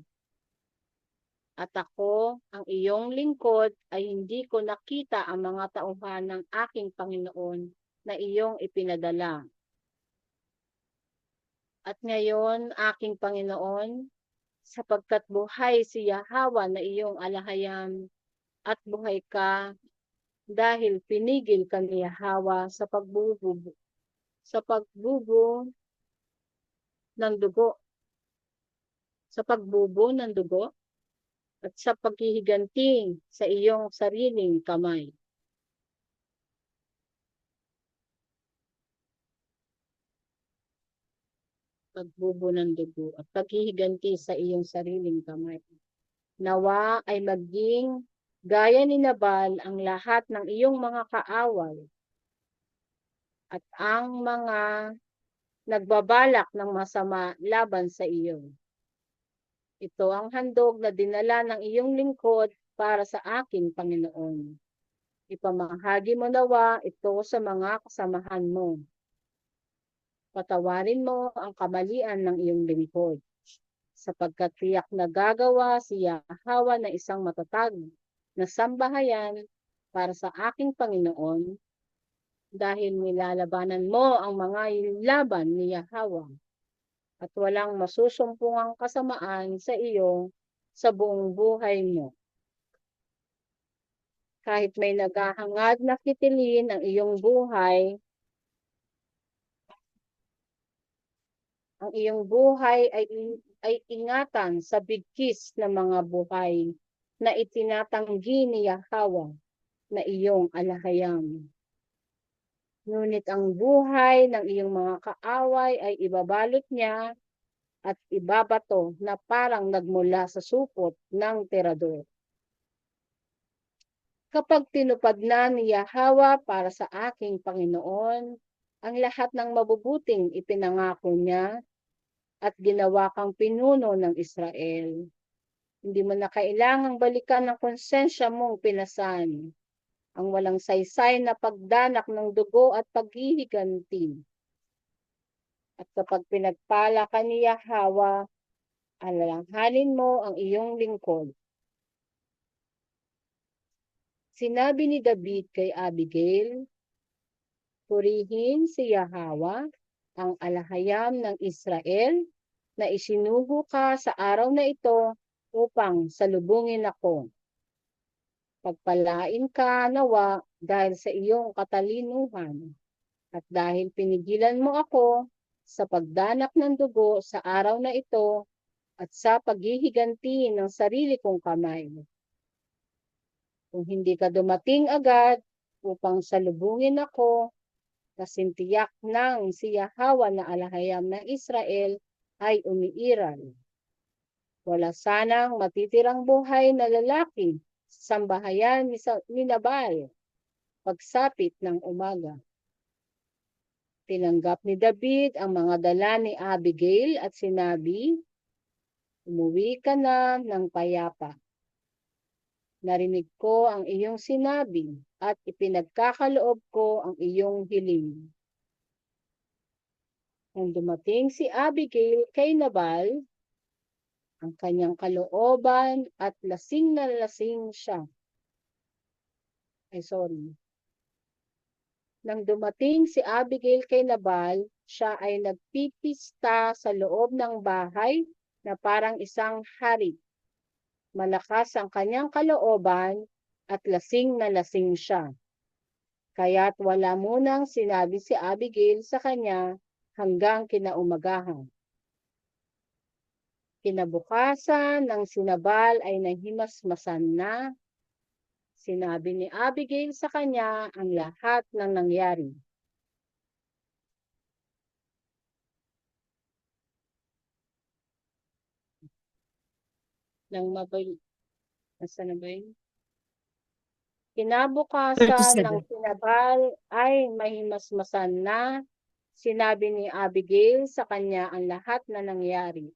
At ako, ang iyong lingkod, ay hindi ko nakita ang mga tauhan ng aking Panginoon na iyong ipinadala. At ngayon, aking Panginoon, sapagkat buhay si Yahweh na iyong alahayam, at buhay ka, dahil pinigil ka ni Yahweh sa pagbubo ng dugo, at sa paghihiganti sa iyong sariling kamay. Pagbubo ng dugo at paghihiganti sa iyong sariling kamay. Nawa ay maging gaya ni Nabal ang lahat ng iyong mga kaaway at ang mga nagbabalak ng masama laban sa iyo. Ito ang handog na dinala ng iyong lingkod para sa aking Panginoon. Ipamahagi mo nawa ito sa mga kasamahan mo. Patawarin mo ang kamalian ng iyong lingkod, sapagkat tiyak na gagawa si Yahweh na isang matatag na sambahayan para sa aking Panginoon, dahil nilalabanan mo ang mga laban ni Yahweh, at walang masusumpungang kasamaan sa iyo sa buong buhay mo. Kahit may naghahangad na kitilin ang iyong buhay, ay ingatan sa bigkis ng mga buhay na itinatanggi ni Yahweh na iyong alahayam. Ngunit ang buhay ng iyong mga kaaway ay ibabalot niya at ibabato na parang nagmula sa supot ng tirador. Kapag tinupad na ni Yahweh para sa aking Panginoon ang lahat ng mabubuting ipinangako niya, at ginawa kang pinuno ng Israel, hindi mo na kailangang balikan ng konsensya mong pinasan ang walang saysay na pagdanak ng dugo at paghihiganti. At kapag pinagpala ka ni Yahweh, alalahanin mo ang iyong lingkod. Sinabi ni David kay Abigail, purihin si Yahweh, ang alahayam ng Israel, na isinugo ka sa araw na ito upang salubungin ako. Pagpalain ka nawa dahil sa iyong katalinuhan, at dahil pinigilan mo ako sa pagdanak ng dugo sa araw na ito at sa paghihiganti ng sarili kong kamay. Kung hindi ka dumating agad upang salubungin ako, kasintiyak ng si Yahweh na alahayam ng Israel ay umiiral. Wala sanang matitirang buhay na lalaki sa sambahayan ni Nabal pagsapit ng umaga. Tinanggap ni David ang mga dala ni Abigail at sinabi, umuwi ka na ng payapa. Narinig ko ang iyong sinabi at ipinagkakaloob ko ang iyong hiling. Nang dumating si Abigail kay Nabal, ang kanyang kalooban at lasing na lasing siya. Nang dumating si Abigail kay Nabal, siya ay nagpipista sa loob ng bahay na parang isang hari. Malakas ang kanyang kalooban at lasing na lasing siya. Kaya't wala munang sinabi si Abigail sa kanya hanggang kinaumagahan. Kinabukasan ng si Nabal ay nahimasmasan na. Sinabi ni Abigail sa kanya ang lahat ng nangyari. Kinabukasan ng si Nabal ay mahimasmasan na. Sinabi ni Abigail sa kanya ang lahat na nangyari.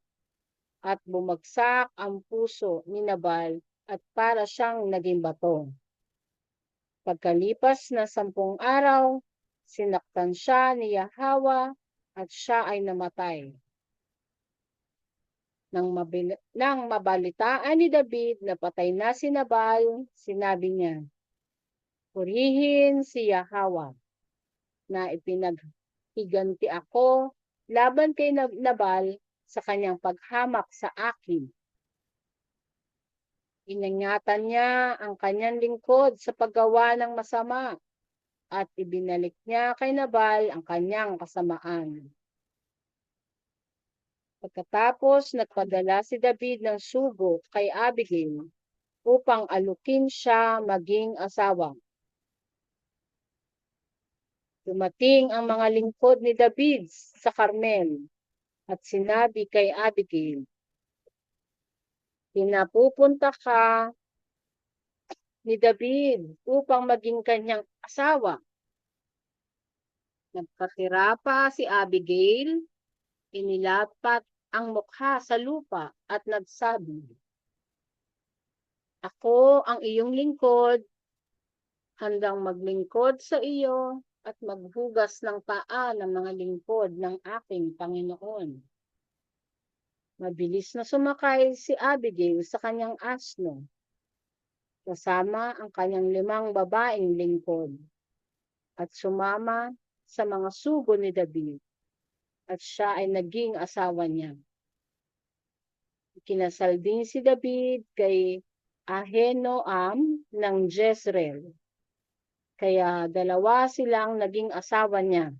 At bumagsak ang puso ni Nabal at para siyang naging bato. Pagkalipas na 10 araw, sinaktan siya ni Yahweh at siya ay namatay. Nang mabalitaan ni David na patay na si Nabal, sinabi niya, purihin si Yahweh na ipinaghiganti ako laban kay Nabal sa kanyang paghamak sa akin. Iningatan niya ang kanyang lingkod sa paggawa ng masama at ibinalik niya kay Nabal ang kanyang kasamaan. Pagkatapos nagpadala si David ng sugo kay Abigail upang alukin siya maging asawa. Dumating ang mga lingkod ni David sa Carmel at sinabi kay Abigail, pinapupunta ka ni David upang maging kanyang asawa. Nagpatira pa si Abigail, inilapat ang mukha sa lupa at nagsabi, "Ako ang iyong lingkod, handang maglingkod sa iyo at maghugas ng paa ng mga lingkod ng aking Panginoon." Mabilis na sumakay si Abigail sa kanyang asno, kasama ang kanyang 5 babaeng lingkod, at sumama sa mga sugo ni David, at siya ay naging asawa niya. Kinasal din si David kay Ahinoam ng Jezreel, kaya 2 silang naging asawa niya.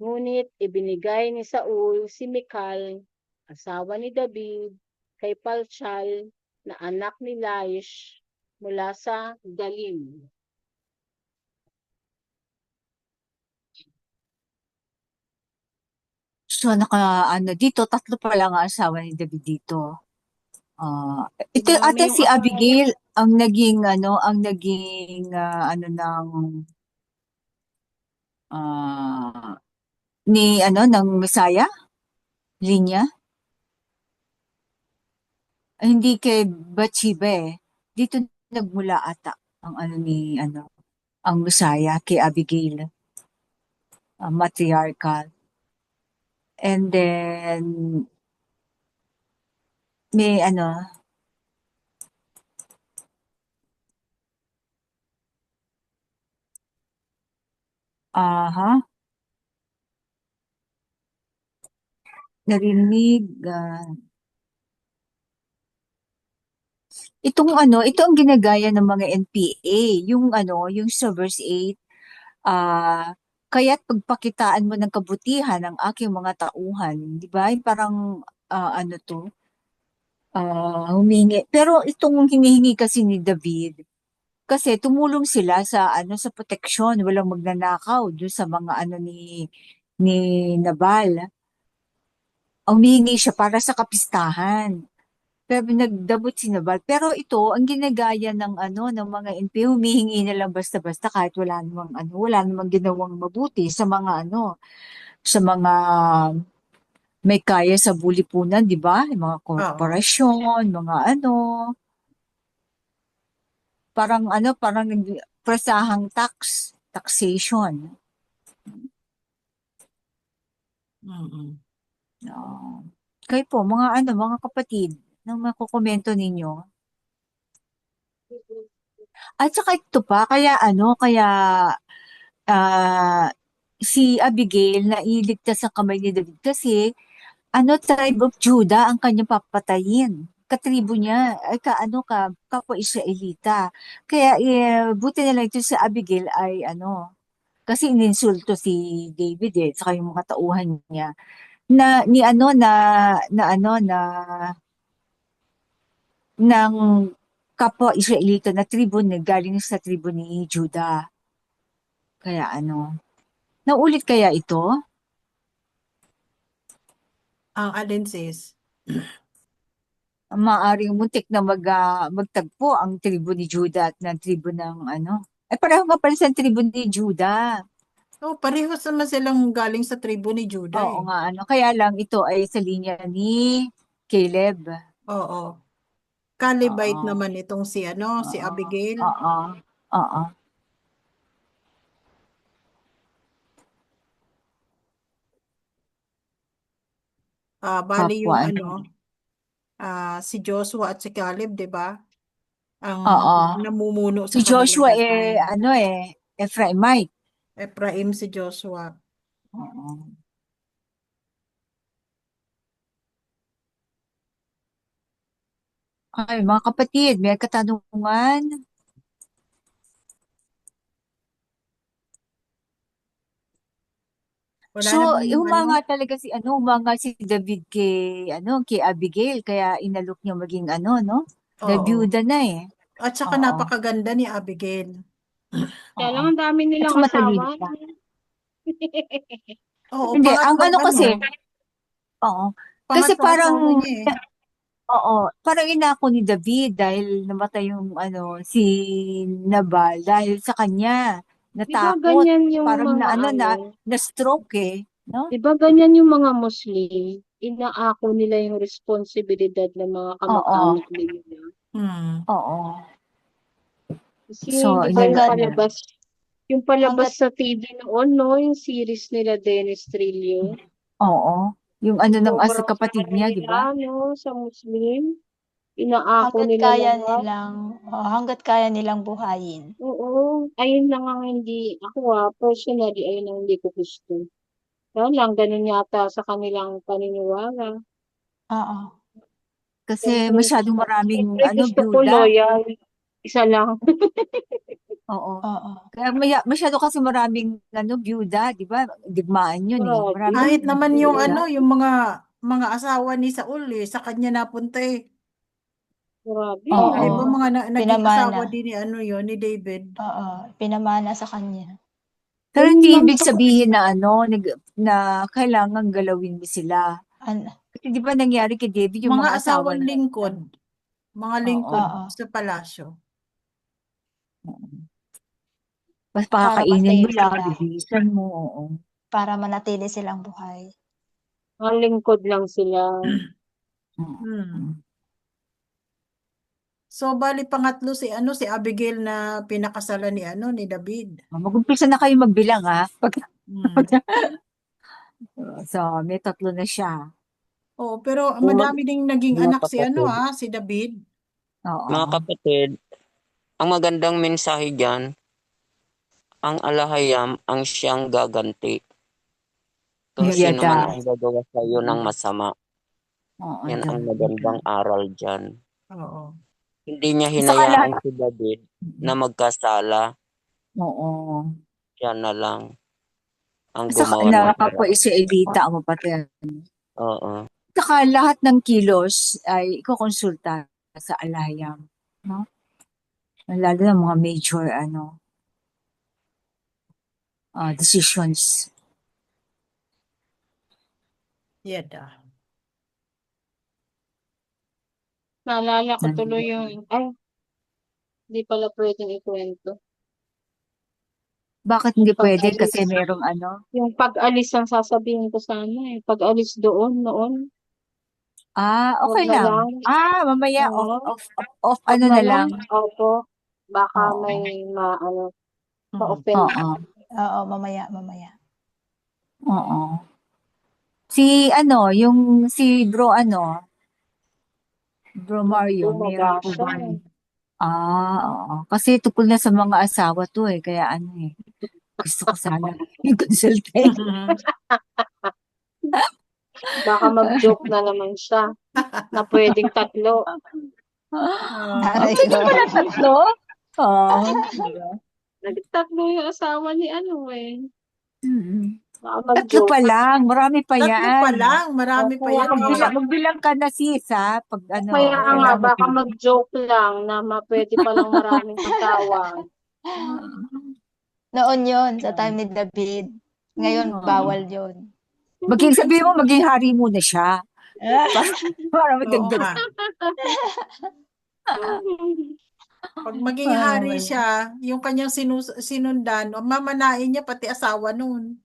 Ngunit ibinigay ni Saul si Mikal, asawa ni David, kay Paltiel na anak ni Laish mula sa Galim. So, dito, 3 pa lang ang asawa ni David dito. Ito Dumami ata yung si asawa. Abigail ang naging ng ah, ng Messiah, linya. Hindi kay Bathsheba eh. Dito nagmula ata ang Messiah kay Abigail, matriarchal. And then may aha, narinig, ito ang ginagaya ng mga NPA, yung sa verse 8, kaya't pagpakitaan mo ng kabutihan ng aking mga tauhan, di ba? Yung parang, humingi. Pero itong hinihingi kasi ni David, kasi tumulong sila sa proteksyon, walang magnanakaw doon sa mga ni Nabal. Ang humingi siya para sa kapistahan. Pero nagdabot si Nabal. Pero ito, ang ginagaya ng mga NPO, humihingi na lang basta-basta kahit wala namang ginawang mabuti sa mga may kaya sa bulipunan, di ba? Yung mga Oo. korporasyon, mga parang presahang taxation. Mm-mm. Kayo po, mga kapatid, nang makukomento ninyo. At saka ito pa, kaya ah, si Abigail na iligtas sa kamay ni David kasi tribe of Judah ang kanyang papatayin. Katribo niya, ay kapwa Israelita. Kaya buti na lang ito si Abigail ay kasi ininsulto si David saka yung mga tauhan niya na ni ng kapwa Israelita na tribo na galing sa tribo ni Judah. Kaya naulit kaya ito? Ang alin sis? Maaring muntik na magtagpo ang tribo ni Judah at ng tribo ng pareho nga pala sa tribo ni Judah. Oh, parehas naman silang galing sa tribo ni Judah Oo eh. nga, kaya lang ito ay sa linya ni Caleb. Oo. Calebite Oo. naman itong si Oo. Abigail. Oo. Oo. Bali Kapwa. yung si Joshua at si Caleb, 'di ba? Ang Oo. namumuno Si sa kanila Joshua that time. Ephraimite. Ephraim si Joshua. Oo. Ay, mga kapatid, may katanungan? Wala So, namang humanga si David kay Abigail, kaya inalok niya maging no? oo. Nabiyuda na eh. At saka Oo. napakaganda ni Abigail. Kaya Oo. lang ang dami At nilang saka asawa. matalino pa. Oo, Hindi, pangatlong oo. Kasi pangatlong asawa parang, niya eh. parang inako ni David dahil namatay yung si Nabal dahil sa kanya. Di ba natakot, ganyan yung parang mga na stroke eh, no? di ba ganyan yung mga Muslim? Inaako nila yung responsibilidad ng mga Oo, kamag-anak nila. Hmm. oo. Kasi So, di ba yung Hanggat, palabas hanggat, sa TV noon, no? Yung series nila Dennis Trillo. oo. Yung ano ng Sobrang sa kapatid niya, di ba? kanila, no? Sa Muslim. Inaako hanggat nila kaya lahat. nilang, hanggat kaya nilang buhayin. Oo. Ayun lang ang hindi, personally, ayun ang hindi ko gusto. Kaya lang, ganun yata sa kanilang paniniwala. Oo, Kasi masyadong maraming Siyempre gusto ko byuda. loyal. Isa lang. Oo. oo. Kaya masyado kasi maraming byuda, di ba? Digmaan yun eh. Grabe. Maraming Kahit naman yung byuda. yung mga asawa ni Saul sa kanya napunta eh. Grabe. Oo. Di ba mga naging Pinamana. asawa din ni ni David? Oo, pinamana sa kanya. Pero Ayun hindi lang ibig sa sabihin na na kailangan galawin mo sila. An- Kasi di ba nangyari kay David yung Mga mga asawa asawang niya? lingkod. Mga lingkod Oo. sa palasyo. Mas Para pakakainin mo ma-save lang, sila. bibisan mo, oo. Para manatili silang buhay. mga lingkod lang sila. Hmm. So bali pangatlo si Abigail na pinakasalan ni David. Mag-umpisa na kayo magbilang ha. Hmm. So, may 3 na siya. Oh, pero Mga, madami ding naging mga anak kapatid, si David. Oo. mga kapatid, ang magandang mensahe dyan, ang alahayam ang siyang gaganti. Kung sino Yada. man ang gagawa sa iyo ng masama, Oo, yan ang magandang aral dyan. Oo. Hindi niya Saka lahat. hinayaan si David na magkasala, Oo. siya na lang ang Saka gumawa ng nakakapwa paraan. Israelita ang mapatay. Oo. Saka lahat ng kilos ay ikukonsulta sa alayam. No? Lalo na mga major decisions. Yada. Naalala ko tuloy hindi pala pwedeng ikwento. Bakit hindi pwede? Pag-alis. Kasi merong Yung pag-alis ang sasabihin ko sana eh. Pag-alis noon. Wag okay na lang. lang. Mamaya Oo. off Wag na na lang. Opo. Baka Oo. may Mhm. ma-offend. Oo. Oo, mamaya. Oo. Yung si Bro Bro Mario, meron po Bumabasa. ba? Oo. Kasi tukol na sa mga asawa to eh. Kaya gusto ko sana yung consultation. Baka mag-joke na naman siya na pwedeng 3. Aray Pwede ko. pala 3? Diba? Nag-3 yung asawa ni Baka 3 mag-joke. pa lang. Marami pa 3 pa yan. lang, marami pa yan eh. Magbilang ka na sis ha. Pag Kaya nga, kailangan mo baka mag-joke lang na pwede palang maraming asawa. Noon yon sa time ni David. Ngayon, bawal yon. Sabihin mo, maging hari muna siya. Para Oo madagdag. nga. Pag maging hari siya, yung kanyang sinundan, mamanain niya pati asawa nun.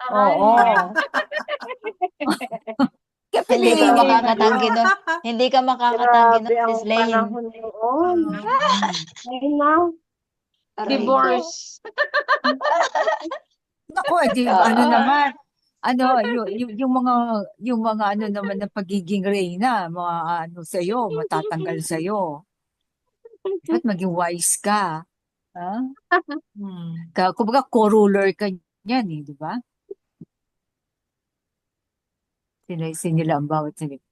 Oo. Kaya Hindi ka piliin makakatanggi nun. Hindi ka makakatanggi Grabe nun, ang Sis Lane. panahon noon. Ngayon na, Aray ko. divorce. Naku, naman. Yung mga naman na pagiging reyna, mga sa'yo, matatanggal sa'yo. Dapat maging wise ka. Ha? Kumbaga, co-ruler ka niyan eh, di ba? Sinaysin nila ang bawat salita.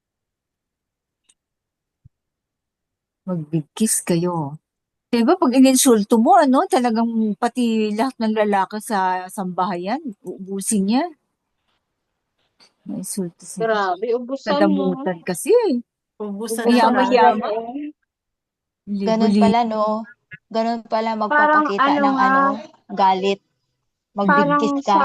Magbigkis kayo. Diba, pag ininsulto mo, talagang pati lahat ng lalaki sa sambahayan, uubusin niya. Insulto siya. Grabe, ubusan mo. Nadamutan kasi. Ubusan Kaya na mayaman. Ganun pala, no? Ganun pala magpapakita Parang ng galit. Magbigkis Parang ka. sa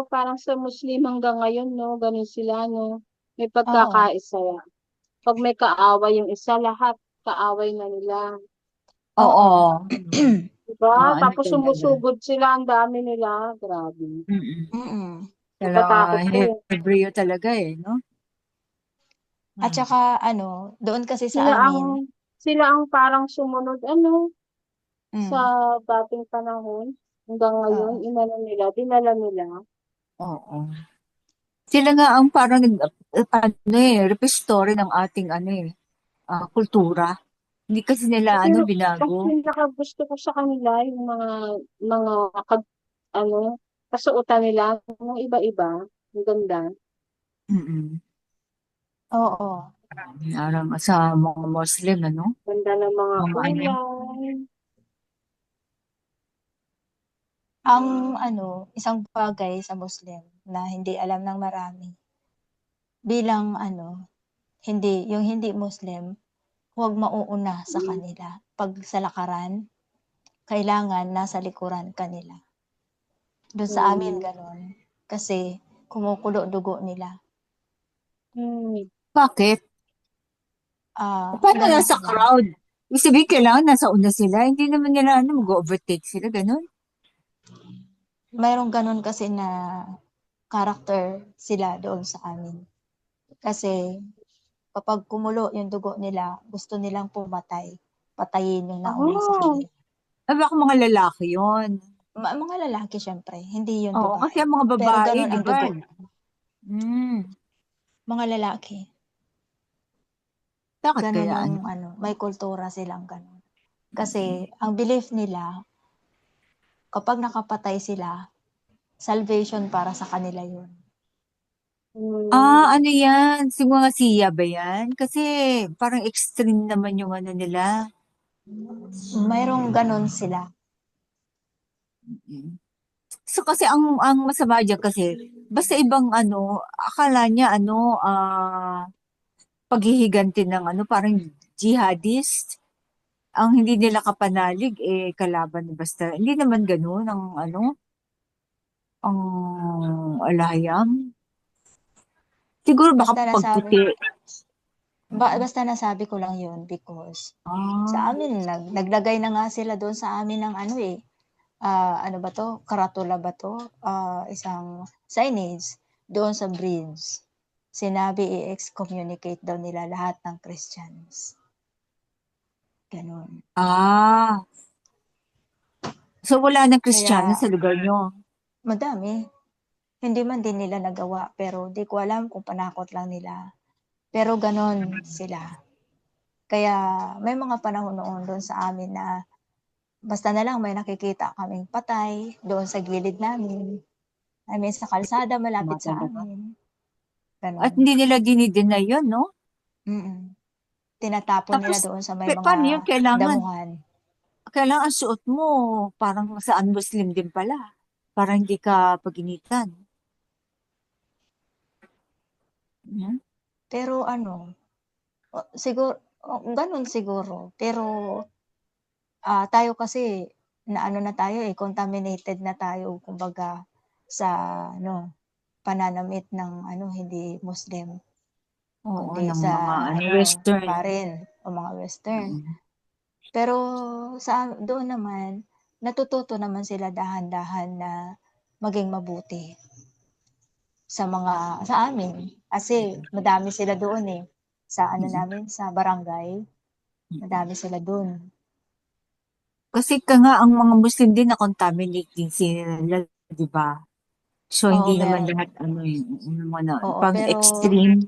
parang sa Muslim hanggang ngayon, no? Ganun sila, no? May pagkakaisa. Pag may kaaway yung isa, lahat kaaway na nila. Oo. Diba? Ano Tapos talaga. sumusugod sila, ang dami nila. Grabe. Mm. Mm. Natatakot Talaga, ka eh. Hebreo talaga eh, no? At Mm. saka ano, doon kasi Sila sa ang, amin, sila ang parang sumunod, sa mm, dating panahon. Hanggang ngayon, oo, dinala nila. Oo. Sila nga ang parang repository ng ating kultura. Hindi kasi nila Pero ang binago. pinaka gusto ko sa kanila, yung mga kag, ano, kasuotan nila, yung iba-iba. Ang ganda. Mm. oo. Parang sa mga Muslim, Ganda ng mga Mga kulay. Ang isang bagay sa Muslim na hindi alam ng marami, bilang yung hindi Muslim, huwag mauuna sa kanila. 'Pag sa lakaran, kailangan nasa likuran ka nila. Do'n sa amin Hmm. gano'n, kasi kumukulo dugo nila. Hmm. Bakit? Paano Gano'n nasa sila. crowd? Ibig sabihin, kailangan nasa una sila. Hindi naman nila mag-overtake sila, ganun. Mayroong gano'n kasi na character sila doon sa amin. Kasi kapag kumulo yung dugo nila, gusto nilang pumatay. Patayin yung nauna sa Ah, kanila. Baka mga lalaki yon. Mga lalaki siyempre, hindi yun Oo, kasi babae. ang mga Pero babae, gano'n di ang ba? dugo. Hmm, Mga lalaki, bakit gano'n kaya yung may kultura silang gano'n. Kasi ang belief nila, kapag nakapatay sila, salvation para sa kanila yun. hmm. Ano yan? Si mga siya ba yan? Kasi parang extreme naman yung nila. Mayroong gano'n sila. Mm. So kasi ang masama diyan kasi basta ibang akala niya paghihiganti ng parang jihadist. Ang hindi nila kapanalig kalaban basta hindi naman ganoon ang alahayam. Siguro baka Basta nasabi pagputi. basta nasabi ko lang yun because sa Ah, amin naglagay na nga sila doon sa amin ng ano ba 'to, karatula ba 'to, isang signage doon sa bridge. Sinabi i-excommunicate daw nila lahat ng Christians, gano'n. ah. So wala ng Kristiyano Kaya sa lugar nyo. madami, hindi man din nila nagawa pero di ko alam kung panakot lang nila, pero gano'n sila. Kaya may mga panahon noon doon sa amin na basta na lang may nakikita kaming patay doon sa gilid namin, I mean sa kalsada Tama malapit sa talaga. amin, At gano'n. hindi nila dinideny yun, no? Mm. Tinatapon nila Tapos, doon sa may mga paano yun? damuhan. Kailangan ang suot mo, parang saan Muslim din pala. Para hindi ka paginitan. Hmm? Pero siguro, gano'n siguro. Pero tayo kasi naano na tayo contaminated na tayo kumbaga sa pananamit ng hindi Muslim, Oo, kundi ng sa mga Western. foreign o mga Western. Mm. Pero doon naman, natututo naman sila dahan-dahan na maging mabuti sa amin. Kasi madami sila doon sa Mm. namin, sa barangay, madami sila doon. Kasi ka nga, ang mga Muslim din na-contaminate din sila, di ba? So, Oo, hindi naman lahat, yung mga, oo, pag extreme,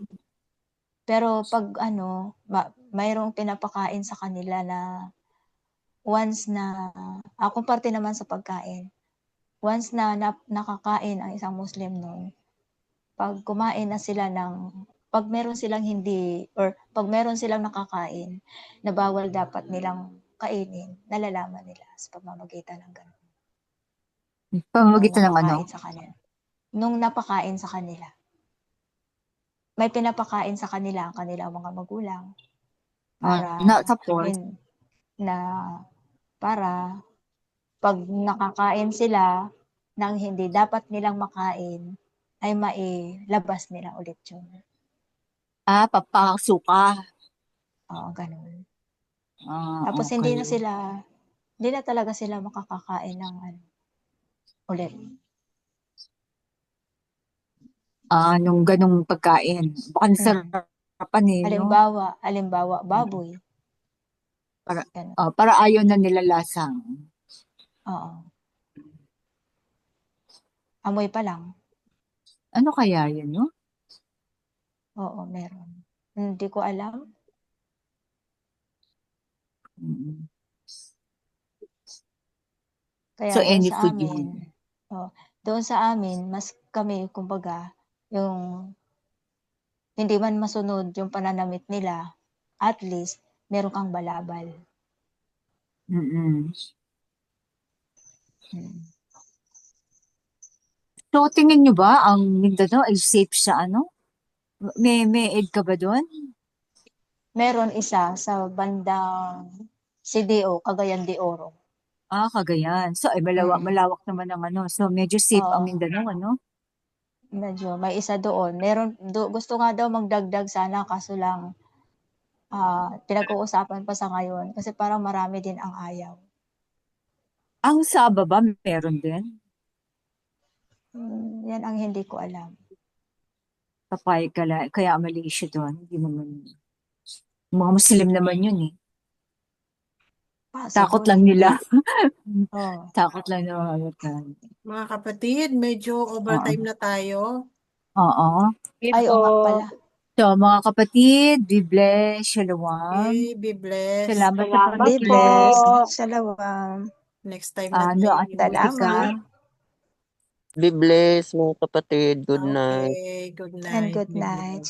pero pag mayroong pinapakain sa kanila na once na, kung parte naman sa pagkain, once na, nakakain ang isang Muslim nun, pag kumain na sila pag meron silang hindi, or pag meron silang nakakain na bawal dapat nilang kainin, nalalaman nila sa pamamagitan ng gano'n. Nung pamamagitan ng napakain sa kanila. Nung napakain sa kanila. May pinapakain sa kanila ang kanilang mga magulang para tapos, na para 'pag nakakain sila ng hindi dapat nilang makain, ay mailabas nila ulit yun. papasuka. Oo, gano'n. Ah, Tapos hindi okay. na sila Hindi na talaga sila makakakain ng ulit. Nung ganong pagkain. Baka Mm. nasarapan eh, no? Halimbawa, baboy. Ganun. Para ayaw na nila lasang. Oo. Amoy pa lang. Ano kaya yun, no? Oo, meron. Hindi ko alam. Mm. Kaya So, doon any sa food amin, yun. doon sa amin, mas kami, kumbaga, yung hindi man masunod yung pananamit nila, at least, meron kang balabal. Mm-mm. Hmm. So, tingin nyo ba ang Mindanao ay safe sa ano? May aid ka ba doon? Meron isa sa bandang CDO, Cagayan de Oro. Cagayan. So, ay malawak naman ang ano. So, medyo safe ang Oo. Mindanao, ano? Medyo may isa doon. Gusto nga daw magdagdag sana, kaso lang pinag-uusapan pa sa ngayon kasi parang marami din ang ayaw. Ang sa baba, meron din. Yan ang hindi ko alam. Papayag kaya Malaysia doon. Hindi naman. Mga Muslim naman yun eh. Takot Possible. lang nila. Oh. Takot lang nila. Mga kapatid, medyo overtime na tayo. Oo. Ay, oo nga pala. So, mga kapatid, be blessed. Shalom. Okay, be blessed. Salamat sa Salamat Be pakikinig. blessed. Shalom. Next time na Ano, tayo. at Salamat. Be blessed, mga kapatid. Good night. Okay, good night. And good night.